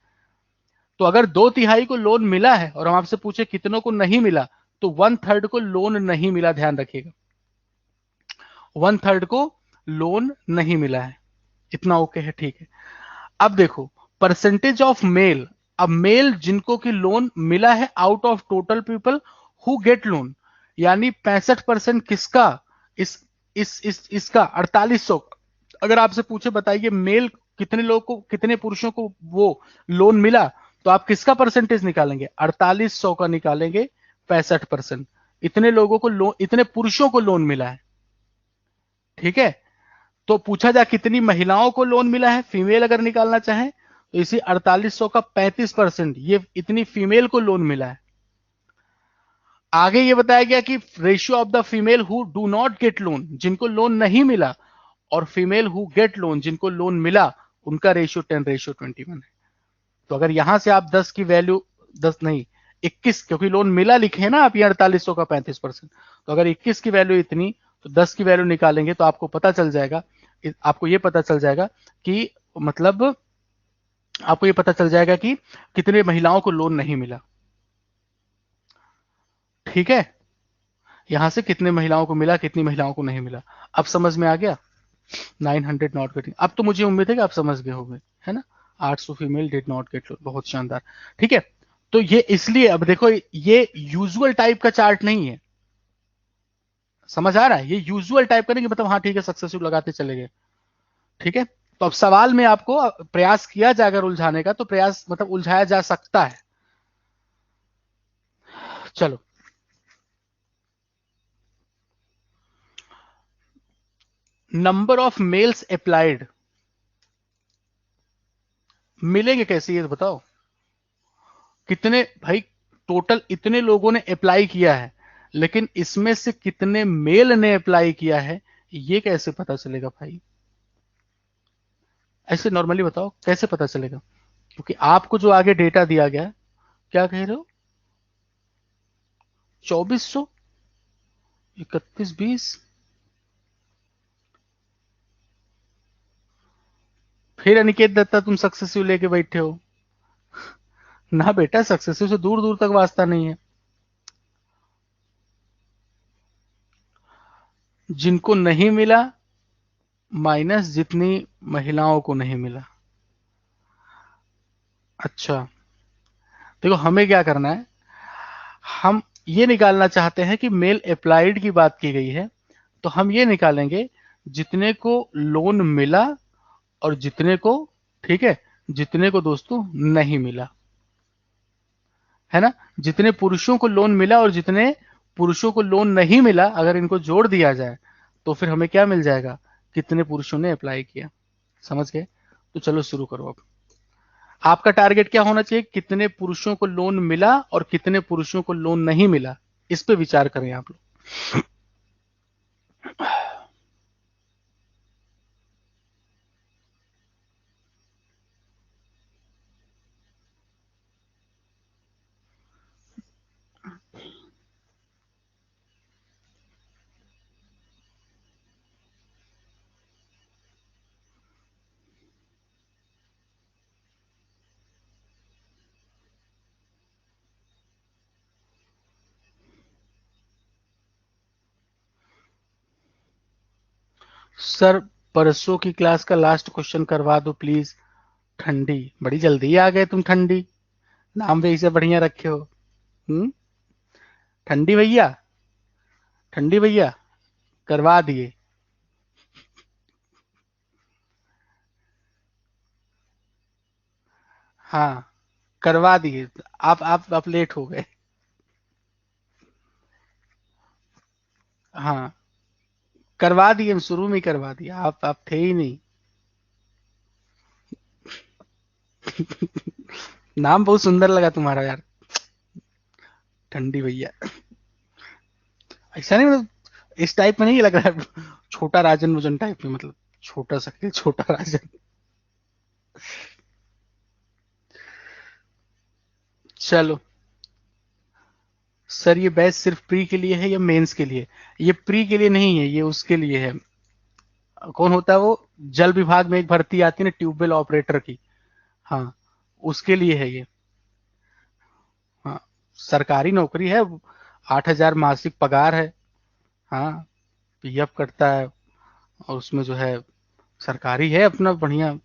तो अगर 2/3 को लोन मिला है और हम आपसे पूछे कितनों को नहीं मिला, तो 1/3 को लोन नहीं मिला, ध्यान रखिएगा, 1/3 को लोन नहीं मिला है। इतना ओके है, ठीक है। अब देखो परसेंटेज ऑफ मेल, अब मेल जिनको की लोन मिला है out of total people who get loan, यानी 65% किसका, इस इसका 4800। अगर आपसे पूछे बताइए मेल कितने लोगों को, कितने पुरुषों को वो लोन मिला, तो आप किसका परसेंटेज निकालेंगे, 4800 का निकालेंगे, 65%। इतने लोगों को लोन, इतने पुरुषों को लोन मिला है, ठीक है। तो पूछा जाए कितनी महिलाओं को लोन मिला है, फीमेल अगर निकालना चाहें तो इसी 4800 का 35%, ये इतनी फीमेल को लोन मिला है। आगे ये बताया गया कि ratio of the female who do not get loan, जिनको लोन नहीं मिला, और फीमेल हु गेट लोन, जिनको लोन मिला, उनका रेशियो 10:21 है। तो अगर यहां से आप 10 की वैल्यू, 10 नहीं 21, क्योंकि लोन मिला लिखे हैं ना आप, ये 4800 का 35%, तो अगर 21 की वैल्यू इतनी, तो 10 की वैल्यू निकालेंगे तो आपको पता चल जाएगा, आपको ये पता चल जाएगा कि मतलब आपको ये पता चल जाएगा कि कितने महिलाओं को लोन नहीं मिला, ठीक है। यहां से कितने महिलाओं को मिला, कितनी महिलाओं को नहीं मिला, अब समझ में आ गया। 900 नॉट गेटिंग, अब तो मुझे उम्मीद है कि आप समझ गए होंगे, है ना। 800 female did not get loan, बहुत शानदार, ठीक है। तो ये इसलिए, अब देखो ये यूजुअल टाइप का चार्ट नहीं है, समझ आ रहा है, ये यूजुअल टाइप का नहीं कि मतलब हाँ ठीक है सक्सेसिव लगाते चले गए, ठीक है। तो अब सवाल में आपको प्रयास किया जाए अगर उलझाने का, तो प्रयास मतलब उलझाया जा सकता है। चलो, नंबर ऑफ मेल्स अप्लाइड, मिलेंगे कैसे ये तो बताओ, कितने भाई, टोटल इतने लोगों ने अप्लाई किया है, लेकिन इसमें से कितने मेल ने अप्लाई किया है, ये कैसे पता चलेगा भाई, ऐसे नॉर्मली बताओ कैसे पता चलेगा, क्योंकि आपको जो आगे डेटा दिया गया, क्या कह रहे हो, 2400, 3120, फिर अनिकेत दत्ता तुम सक्सेसिव लेके बैठे हो, ना बेटा सक्सेसिव से दूर दूर तक वास्ता नहीं है। जिनको नहीं मिला माइनस जितनी महिलाओं को नहीं मिला, अच्छा, देखो हमें क्या करना है, हम ये निकालना चाहते हैं कि मेल अप्लाइड की बात की गई है, तो हम ये निकालेंगे जितने को लोन मिला और जितने को, ठीक है, जितने को दोस्तों नहीं मिला, है ना, जितने पुरुषों को लोन मिला और जितने पुरुषों को लोन नहीं मिला, अगर इनको जोड़ दिया जाए तो फिर हमें क्या मिल जाएगा, कितने पुरुषों ने अप्लाई किया, समझ गए। तो चलो शुरू करो अब, आपका टारगेट क्या होना चाहिए, कितने पुरुषों को लोन मिला और कितने पुरुषों को लोन नहीं मिला, इस पे विचार करें आप लोग। सर परसों की क्लास का लास्ट क्वेश्चन करवा दो प्लीज, ठंडी, बड़ी जल्दी आ गए तुम, ठंडी नाम भी इसे बढ़िया रखे हो। हम्म, ठंडी भैया, ठंडी भैया करवा दिए, हाँ, करवा दिए। आप लेट हो गए। हाँ, करवा दिए, हम शुरू में ही करवा दिया, आप थे ही नहीं। नाम बहुत सुंदर लगा तुम्हारा यार, ठंडी भैया। ऐसा नहीं मतलब, इस टाइप में नहीं लग रहा है, छोटा राजन वजन टाइप में, मतलब छोटा शक्ति छोटा राजन। चलो सर, ये बैच सिर्फ प्री के लिए है या मेंस के लिए? ये प्री के लिए नहीं है, ये उसके लिए है। कौन होता है वो? जल विभाग में एक भर्ती आती है ना, ट्यूबवेल ऑपरेटर की। हाँ, उसके लिए है ये। हाँ, सरकारी नौकरी है, 8,000 मासिक पगार है। हाँ, पीएफ कटता है, और उसमें जो है सरकारी है अपना बढ़िया।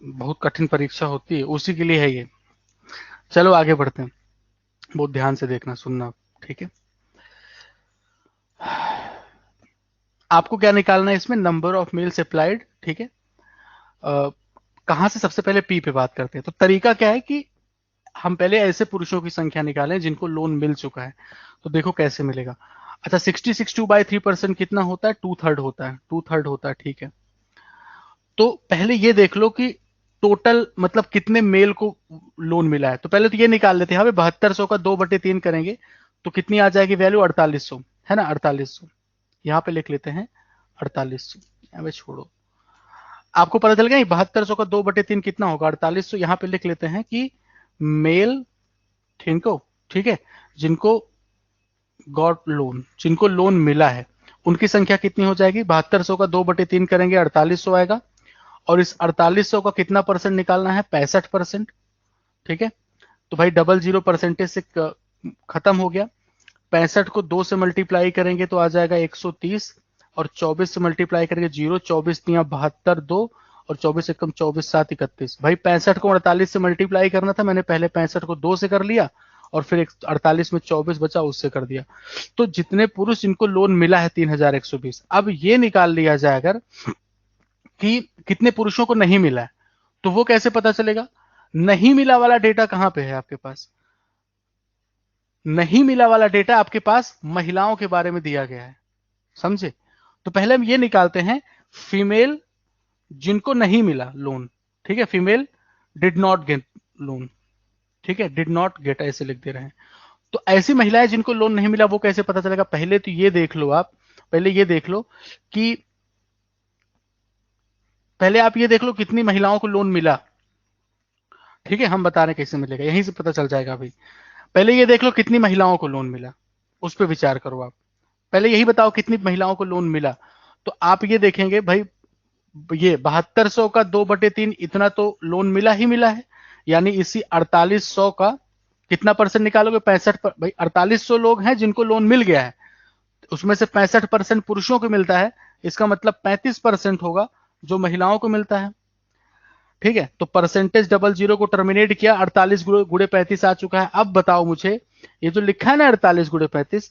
बहुत कठिन परीक्षा होती है, उसी के लिए है ये। चलो आगे बढ़ते हैं, बहुत ध्यान से देखना सुनना, ठीक है। आपको क्या निकालना है इसमें? नंबर ऑफ मेल्स अप्लाइड, ठीक है। कहां से सबसे पहले पी पे बात करते हैं, तो तरीका क्या है कि हम पहले ऐसे पुरुषों की संख्या निकालें जिनको लोन मिल चुका है। तो देखो कैसे मिलेगा। अच्छा, 60/62 कितना होता है? 2/3 होता है, 2/3 होता है, ठीक है। तो पहले ये देख लो कि टोटल मतलब कितने मेल को लोन मिला है। तो पहले तो ये निकाल लेते हैं, हमें 7200 का 2/3 करेंगे तो कितनी आ जाएगी वैल्यू? 4800, है ना, 4800। यहाँ पे लिख लेते हैं 4800। अबे छोड़ो, आपको पता चल गया 7200 का 2/3 कितना होगा? 4800। यहाँ पे लिख लेते हैं कि मेल, ठीक हो, ठीक है, जिनको गॉट लोन, जिनको लोन मिला है, उनकी संख्या कितनी हो जाएगी? 7200 का 2/3 करेंगे, 4800 आएगा। और इस 4800 का कितना परसेंट निकालना है? 65%, ठीक है। तो भाई डबल जीरो परसेंटेज से खत्म हो गया। 65 को 2 से मल्टीप्लाई करेंगे तो आ जाएगा 130, और 24 से मल्टीप्लाई करेंगे 0, 24 तिया 72, 2, और 24 एकम 24, 7 31। भाई 65 को 48 से मल्टीप्लाई करना था, मैंने पहले 65 को 2 से कर लिया, और फिर 48 में 24 बचा उससे कर दिया। तो जितने पुरुष जिनको लोन मिला है 3120। अब ये निकाल लिया जाए अगर कि कितने पुरुषों को नहीं मिला है, तो वो कैसे पता चलेगा? नहीं मिला वाला डेटा कहां पे है आपके पास? नहीं मिला वाला डेटा आपके पास महिलाओं के बारे में दिया गया है, समझे? तो पहले हम ये निकालते हैं, फीमेल जिनको नहीं मिला लोन, ठीक है, female did not get loan, ठीक है, डिड नॉट गेट ऐसे लिख दे रहे हैं। तो ऐसी महिलाएं जिनको लोन नहीं मिला वो कैसे पता चलेगा? पहले तो ये देख लो आप, पहले ये देख लो कि पहले आप ये देख लो कितनी महिलाओं को लोन मिला, ठीक है, हम बता रहे हैं कैसे मिलेगा, यहीं से पता चल जाएगा अभी। पहले ये देख लो कितनी महिलाओं को लोन मिला, उस पर विचार करो आप। पहले यही बताओ कितनी महिलाओं को लोन मिला। तो आप ये देखेंगे भाई, ये 7200 का 2/3 इतना तो लोन मिला ही मिला है, यानी इसी 4800 का कितना परसेंट निकालोगे? 65 पर, भाई 4800 लोग हैं जिनको लोन मिल गया है, उसमें से 65% पुरुषों को मिलता है, इसका मतलब 35% होगा जो महिलाओं को मिलता है, ठीक है। तो परसेंटेज डबल जीरो को टर्मिनेट किया, 48 गुड़े 35 आ चुका है। अब बताओ मुझे, ये जो लिखा है ना 48 गुड़े 35,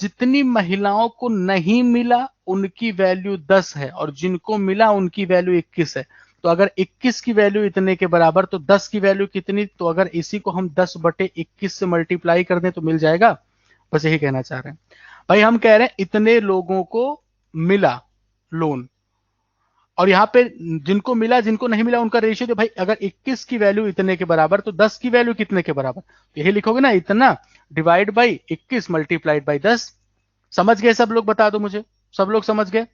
जितनी महिलाओं को नहीं मिला उनकी वैल्यू 10 है, और जिनको मिला उनकी वैल्यू 21 है। तो अगर 21 की वैल्यू इतने के बराबर, तो 10 की वैल्यू कितनी? तो अगर इसी को हम 10/21 से मल्टीप्लाई कर दें तो मिल जाएगा। बस यही कहना चाह रहे हैं भाई, हम कह रहे हैं इतने लोगों को मिला लोन, और यहाँ पे जिनको मिला जिनको नहीं मिला उनका रेशियो। तो भाई अगर 21 की वैल्यू इतने के बराबर, तो 10 की वैल्यू कितने के बराबर? तो यही लिखोगे ना, इतना डिवाइड बाई 21 मल्टीप्लाइड बाई 10। समझ गए सब लोग? बता दो मुझे, सब लोग समझ गए?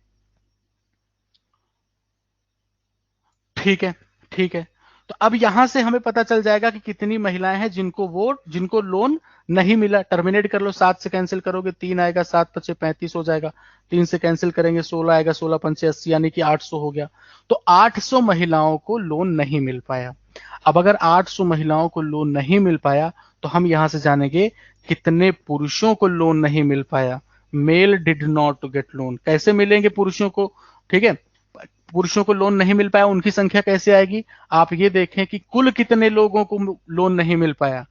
ठीक है, ठीक है। तो अब यहां से हमें पता चल जाएगा कि कितनी महिलाएं हैं जिनको लोन नहीं मिला। टर्मिनेट कर लो, 7 से कैंसिल करोगे 3 आएगा, 7×5 35 हो जाएगा, 3 से कैंसिल करेंगे 16 आएगा, 16×5 80, यानी कि 800 हो गया। तो 800 महिलाओं को लोन नहीं मिल पाया। अब अगर 800 महिलाओं को लोन नहीं मिल पाया, तो हम यहां से जानेंगे कितने पुरुषों को लोन नहीं मिल पाया। Male did not get loan, कैसे मिलेंगे पुरुषों को? ठीक है, पुरुषों को लोन नहीं मिल पाया, उनकी संख्या कैसे आएगी? आप ये देखें कि कुल कितने लोगों को लोन नहीं मिल पाया,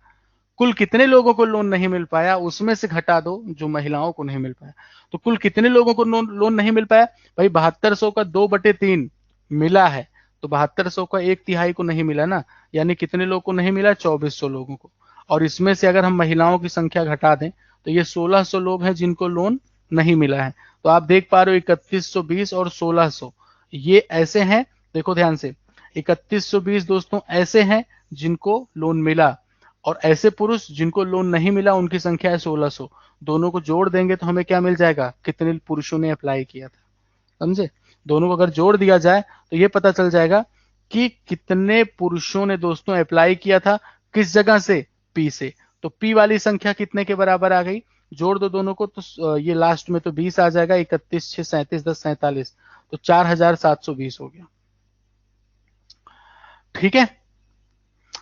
कुल कितने लोगों को लोन नहीं मिल पाया, उसमें से घटा दो जो महिलाओं को नहीं मिल पाया। तो कुल कितने लोगों को लोन नहीं मिल पाया? भाई 7200 का 2/3 मिला है, तो 7200 का एक तिहाई को नहीं मिला ना, यानी कितने लोग को नहीं मिला, 2400 लोगों को। और इसमें से अगर हम महिलाओं की संख्या घटा दें तो ये 1600 लोग हैं जिनको लोन नहीं मिला है। तो आप देख पा रहे हो 3120 और 1600 ये ऐसे हैं, देखो ध्यान से, 3120 दोस्तों ऐसे हैं जिनको लोन मिला, और ऐसे पुरुष जिनको लोन नहीं मिला उनकी संख्या है 1600। दोनों को जोड़ देंगे तो हमें क्या मिल जाएगा, कितने पुरुषों ने अप्लाई किया था, समझे। दोनों को अगर जोड़ दिया जाए तो ये पता चल जाएगा कि कितने पुरुषों ने दोस्तों अप्लाई किया था, किस जगह से, पी से। तो पी वाली संख्या कितने के बराबर आ गई, जोड़ दो दोनों को तो ये लास्ट में तो 20 आ जाएगा, 31 6 37 10 47, तो 4720 हो गया। ठीक है,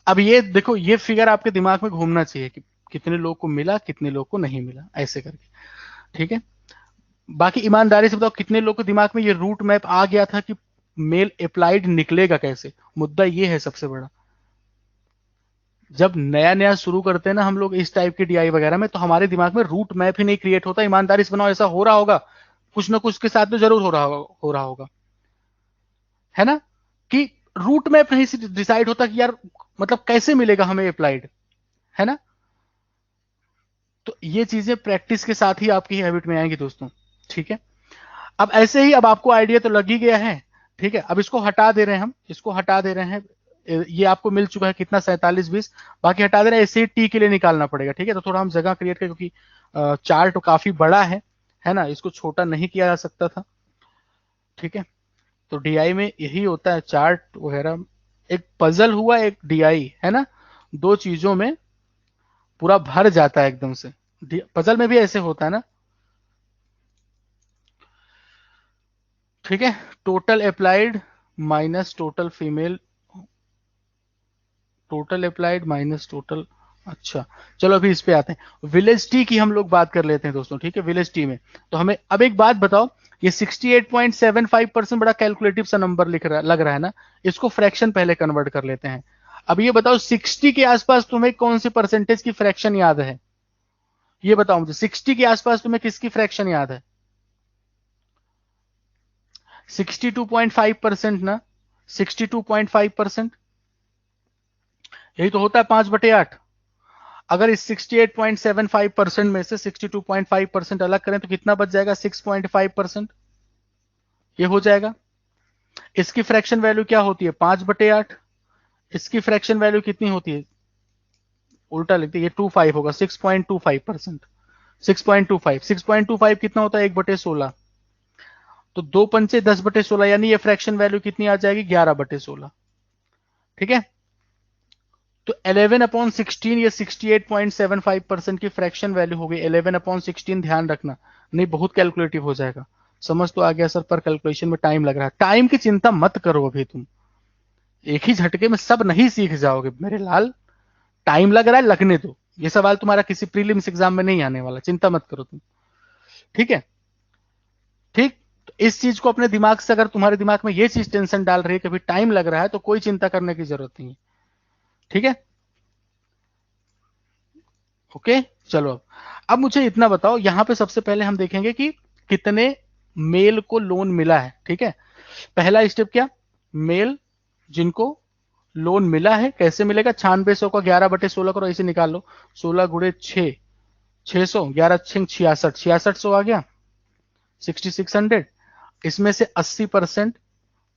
अब ये देखो, ये फिगर आपके दिमाग में घूमना चाहिए कि कितने लोग को मिला कितने लोग को नहीं मिला, ऐसे करके। ठीक है, बाकी ईमानदारी से बताओ कितने लोग के दिमाग में ये रूट मैप आ गया था कि मेल अप्लाइड निकलेगा कैसे। मुद्दा ये है सबसे बड़ा, जब नया नया शुरू करते हैं ना हम लोग इस टाइप के डीआई वगैरह में, तो हमारे दिमाग में रूट मैप ही नहीं क्रिएट होता। ईमानदारी से बनाओ, ऐसा हो रहा होगा कुछ ना कुछ के साथ में जरूर हो रहा होगा, है ना, कि रूट मैप नहीं डिसाइड होता कि यार मतलब कैसे मिलेगा हमें अप्लाइड, है ना। तो ये चीजें प्रैक्टिस के साथ ही आपकी हैबिट में आएंगी दोस्तों। ठीक है, अब ऐसे ही अब आपको आइडिया तो लग ही गया है। ठीक है, अब इसको हटा दे रहे हैं, हम इसको हटा दे रहे हैं, ये आपको मिल चुका है कितना, 4720, बाकी हटा दे रहे हैं, ऐसे ही टी के लिए निकालना पड़ेगा। ठीक है, तो थोड़ा हम जगह क्रिएट करें क्योंकि चार्ट तो काफी बड़ा है ना, इसको छोटा नहीं किया जा सकता था। ठीक है, तो डीआई में यही होता है, चार्ट वगैरह एक पजल हुआ, एक डीआई है ना, दो चीजों में पूरा भर जाता है एकदम से। पजल में भी ऐसे होता है ना। ठीक है, total applied minus total female, total applied minus total. अच्छा, चलो अभी इस पे आते हैं, विलेज टी की हम लोग बात कर लेते हैं दोस्तों। ठीक है, विलेज टी में तो हमें अब एक बात बताओ, ये 68.75% बड़ा कैलकुलेटिव सा नंबर लग रहा है ना, इसको फ्रैक्शन पहले कन्वर्ट कर लेते हैं। अब ये बताओ 60 के आसपास तुम्हें कौन सी परसेंटेज की फ्रैक्शन याद है, ये बताओ मुझे, 60 के आसपास तुम्हें किसकी फ्रैक्शन याद है, 62.5% ना, 62.5%, यही तो होता है 5/8। अगर इस 68.75% में से 62.5% अलग करें तो कितना बच जाएगा, 6.5%, ये हो जाएगा। इसकी फ्रैक्शन वैल्यू क्या होती है, 5/8। इसकी फ्रैक्शन वैल्यू कितनी होती है, उल्टा लिखते, ये 25 होगा, 6.25%, 6.25 कितना होता है, 1/16, तो 2 पंचे 10/16, यानी ये फ्रैक्शन वैल्यू कितनी आ जाएगी, 11/16। ठीक है, तो 11/16 ये 68.75% की फ्रैक्शन वैल्यू हो गई। 11/16 ध्यान रखना, नहीं बहुत कैलकुलेटिव हो जाएगा। समझ तो आ गया सर, पर कैलकुलेशन में टाइम लग रहा है। टाइम की चिंता मत करो, अभी तुम एक ही झटके में सब नहीं सीख जाओगे मेरे लाल, टाइम लग रहा है, लगने दो। ये सवाल तुम्हारा किसी प्रीलिम्स एग्जाम में नहीं आने वाला, चिंता मत करो तुम। ठीक है, ठीक, तो इस चीज को अपने दिमाग से, अगर तुम्हारे दिमाग में ये चीज टेंशन डाल रही है कभी टाइम लग रहा है, तो कोई चिंता करने की जरूरत नहीं है। ठीक है, ओके, चलो अब मुझे इतना बताओ, यहां पे सबसे पहले हम देखेंगे कि कितने मेल को लोन मिला है। ठीक है, पहला स्टेप क्या, मेल जिनको लोन मिला है कैसे मिलेगा, 9600 का 11/16 करो, ऐसे निकाल लो, 16 × 6 600, 11 66, 6600 आ गया, 6600। इसमें से 80%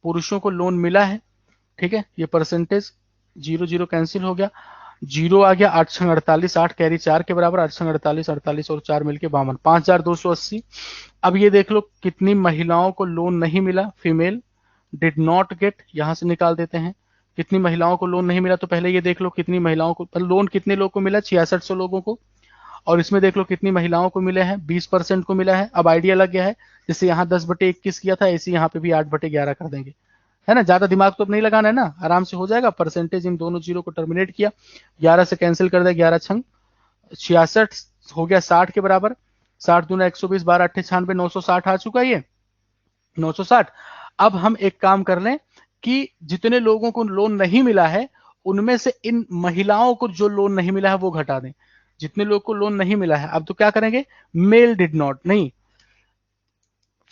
पुरुषों को लोन मिला है। ठीक है, ये परसेंटेज 0 0 कैंसिल हो गया, जीरो आ गया, 8×48, 8 कैरी 4 के बराबर, 8×48, 48 और 4 मिलके 52, 5280। अब ये देख लो कितनी महिलाओं को लोन नहीं मिला, फीमेल डिड नॉट गेट, यहां से निकाल देते हैं कितनी महिलाओं को लोन नहीं मिला। तो पहले ये देख लो कितनी महिलाओं को लोन, कितने लोगों को मिला, 6600 लोगों को, और इसमें देख लो कितनी महिलाओं को मिले हैं, 20% को मिला है। अब आइडिया लग गया है, जैसे यहाँ 10/21 किया था, ऐसे यहाँ पे भी 8/11 कर देंगे, है ना। ज्यादा दिमाग तो अब नहीं लगाना है ना, आराम से हो जाएगा। परसेंटेज इन दोनों जीरो को टर्मिनेट किया, 11 से कैंसिल कर दिया, 11×6 66 हो गया 60 के बराबर, 60×2 120, 12×8 96, 960 आ चुका ये 960। अब हम एक काम कर लें कि जितने लोगों को लोन नहीं मिला है उनमें से इन महिलाओं को जो लोन नहीं मिला है वो घटा दें। जितने लोग को लोन नहीं मिला है, अब तो क्या करेंगे, मेल डिड नॉट, नहीं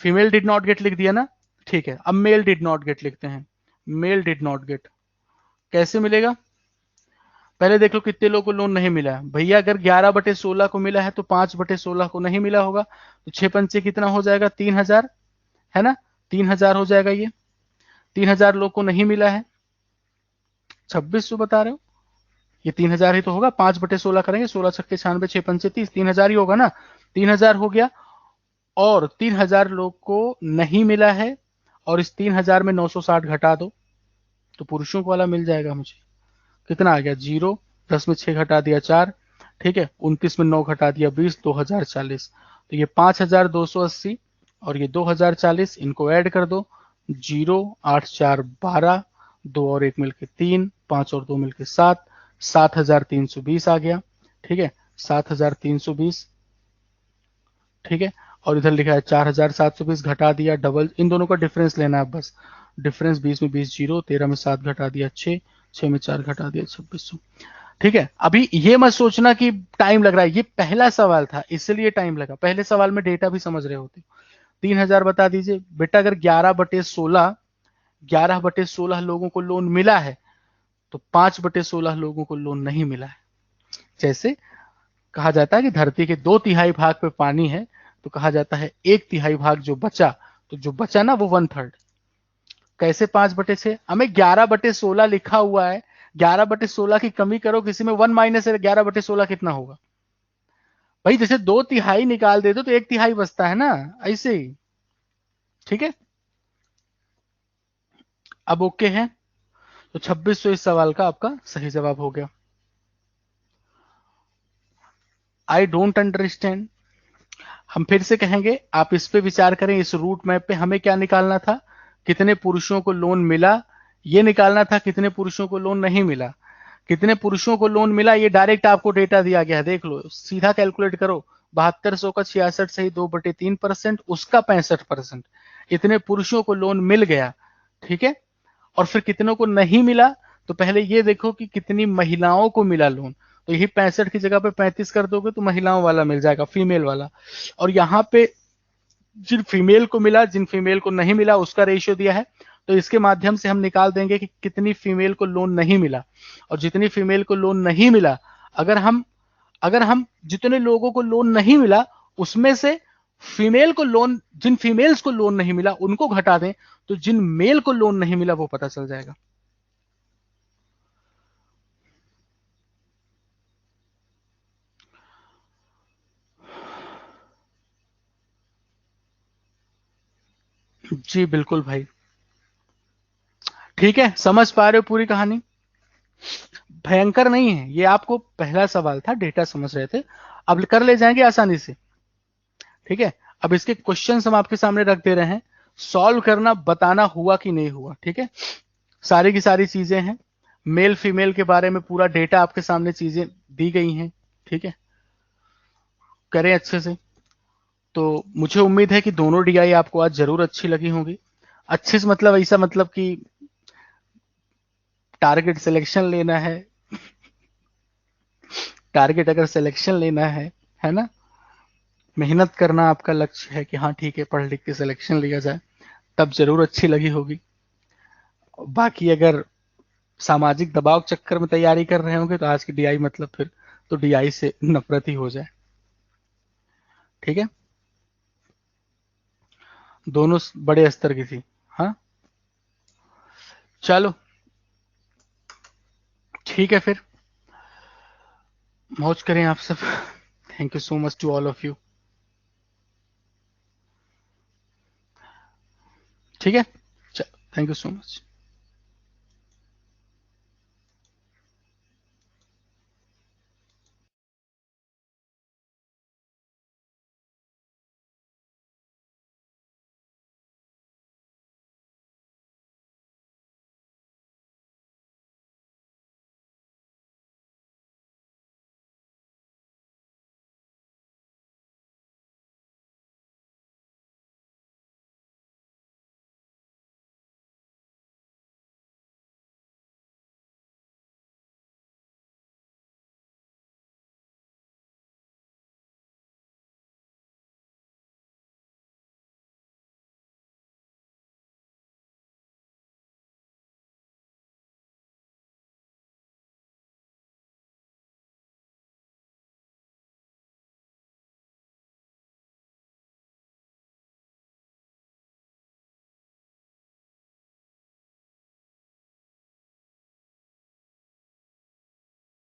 फीमेल डिड नॉट गेट लिख दिया ना, ठीक है, अब मेल डिड नॉट गेट लिखते हैं। Male did not get. कैसे मिलेगा? पहले देख लो कितने लोगों को लोन नहीं मिला है भैया। अगर 11/16 को मिला है तो 5/16 को नहीं मिला होगा, तो 6 पंचे कितना हो जाएगा? 3000, है ना? 3000 हो जाएगा ये। 3000 लोग को नहीं मिला है। 2600 बता रहे हो, ये 3000 ही तो होगा। 5/16 करेंगे, 16×6 = 96, 6 पंचे 30, 3000 ही होगा ना। 3000 हो गया। और 3000 लोग को नहीं मिला है, और इस 3000 में 960 घटा दो तो पुरुषों वाला मिल जाएगा मुझे। कितना आ गया? 0। 10 में 6 घटा दिया 4, ठीक है। 29 में 9 घटा दिया 20, 2040। तो ये 5280 और ये 2040, इनको ऐड कर दो। 0, 8 4 12, 2 और 1 मिलके 3, 5 और 2 मिलके 7, 7320 आ गया, ठीक है। 7320, ठीक है। और इधर लिखा है 4720, घटा दिया डबल, इन दोनों का डिफरेंस लेना है बस। डिफरेंस 20 में 20 0, 13 में 7 घटा दिया 6, 6 में 4 घटा दिया 2600, ठीक है। अभी ये मत सोचना कि टाइम लग रहा है, ये पहला सवाल था इसलिए टाइम लगा। पहले सवाल में डेटा भी समझ रहे होते। 3000 बता दीजिए बेटा। अगर 11/16 लोगों को लोन मिला है तो 5/16 लोगों को लोन नहीं मिला है। जैसे कहा जाता है कि धरती के 2/3 भाग पे पानी है, तो कहा जाता है 1/3 भाग जो बचा, तो जो बचा ना वो 1/3। कैसे 5/6? हमें 11/16 लिखा हुआ है। 11/16 की कमी करो किसी में, 1 माइनस 11/16 कितना होगा भाई? जैसे 2/3 निकाल दे दो तो 1/3 बचता है ना, ऐसे ही, ठीक है। अब ओके है, तो 2600 इस सवाल का आपका सही जवाब हो गया। I don't understand. हम फिर से कहेंगे, आप इस पे विचार करें। इस रूट मैप पे हमें क्या निकालना था? कितने पुरुषों को लोन मिला, ये निकालना था। कितने पुरुषों को लोन नहीं मिला, कितने पुरुषों को लोन मिला, ये डायरेक्ट आपको डेटा दिया गया है। देख लो, सीधा कैलकुलेट करो। 7200 का 66 सही 2/3%, उसका 65%। इतने पुरुषों को लोन मिल गया, ठीक है। और फिर कितनों को नहीं मिला, तो पहले ये देखो कि कितनी महिलाओं को मिला लोन। तो यही 65 की जगह पे 35 कर दोगे तो महिलाओं वाला मिल जाएगा, फीमेल वाला। और यहाँ पे जिन फीमेल को मिला, जिन फीमेल को नहीं मिला, उसका रेशियो दिया है। तो इसके माध्यम से हम निकाल देंगे कि कितनी फीमेल को लोन नहीं मिला। और जितनी फीमेल को लोन नहीं मिला, अगर हम जितने लोगों को लोन नहीं मिला उसमें से फीमेल को लोन, जिन फीमेल्स को लोन नहीं मिला उनको घटा दें, तो जिन मेल को लोन नहीं मिला वो पता चल जाएगा। जी बिल्कुल भाई, ठीक है। समझ पा रहे हो पूरी कहानी? भयंकर नहीं है ये, आपको पहला सवाल था, डेटा समझ रहे थे, अब कर ले जाएंगे आसानी से, ठीक है। अब इसके क्वेश्चन हम आपके सामने रख दे रहे हैं, सॉल्व करना, बताना हुआ कि नहीं हुआ, ठीक है। सारी की सारी चीजें हैं, मेल फीमेल के बारे में पूरा डेटा आपके सामने चीजें दी गई हैं, ठीक है। करें अच्छे से। तो मुझे उम्मीद है कि दोनों डीआई आपको आज जरूर अच्छी लगी होंगी। अच्छे से मतलब ऐसा मतलब कि टारगेट सिलेक्शन लेना है, टारगेट अगर सिलेक्शन लेना है ना, मेहनत करना आपका लक्ष्य है कि हाँ ठीक है पढ़ लिख के सिलेक्शन लिया जाए, तब जरूर अच्छी लगी होगी। बाकी अगर सामाजिक दबाव चक्कर में तैयारी कर रहे होंगे तो आज की डीआई मतलब फिर तो डीआई से नफरत ही हो जाए, ठीक है। दोनों बड़े स्तर की थी, हाँ। चलो ठीक है फिर, मौज करें आप सब। Thank you so much to all of you, ठीक है। चलो थैंक यू सो मच।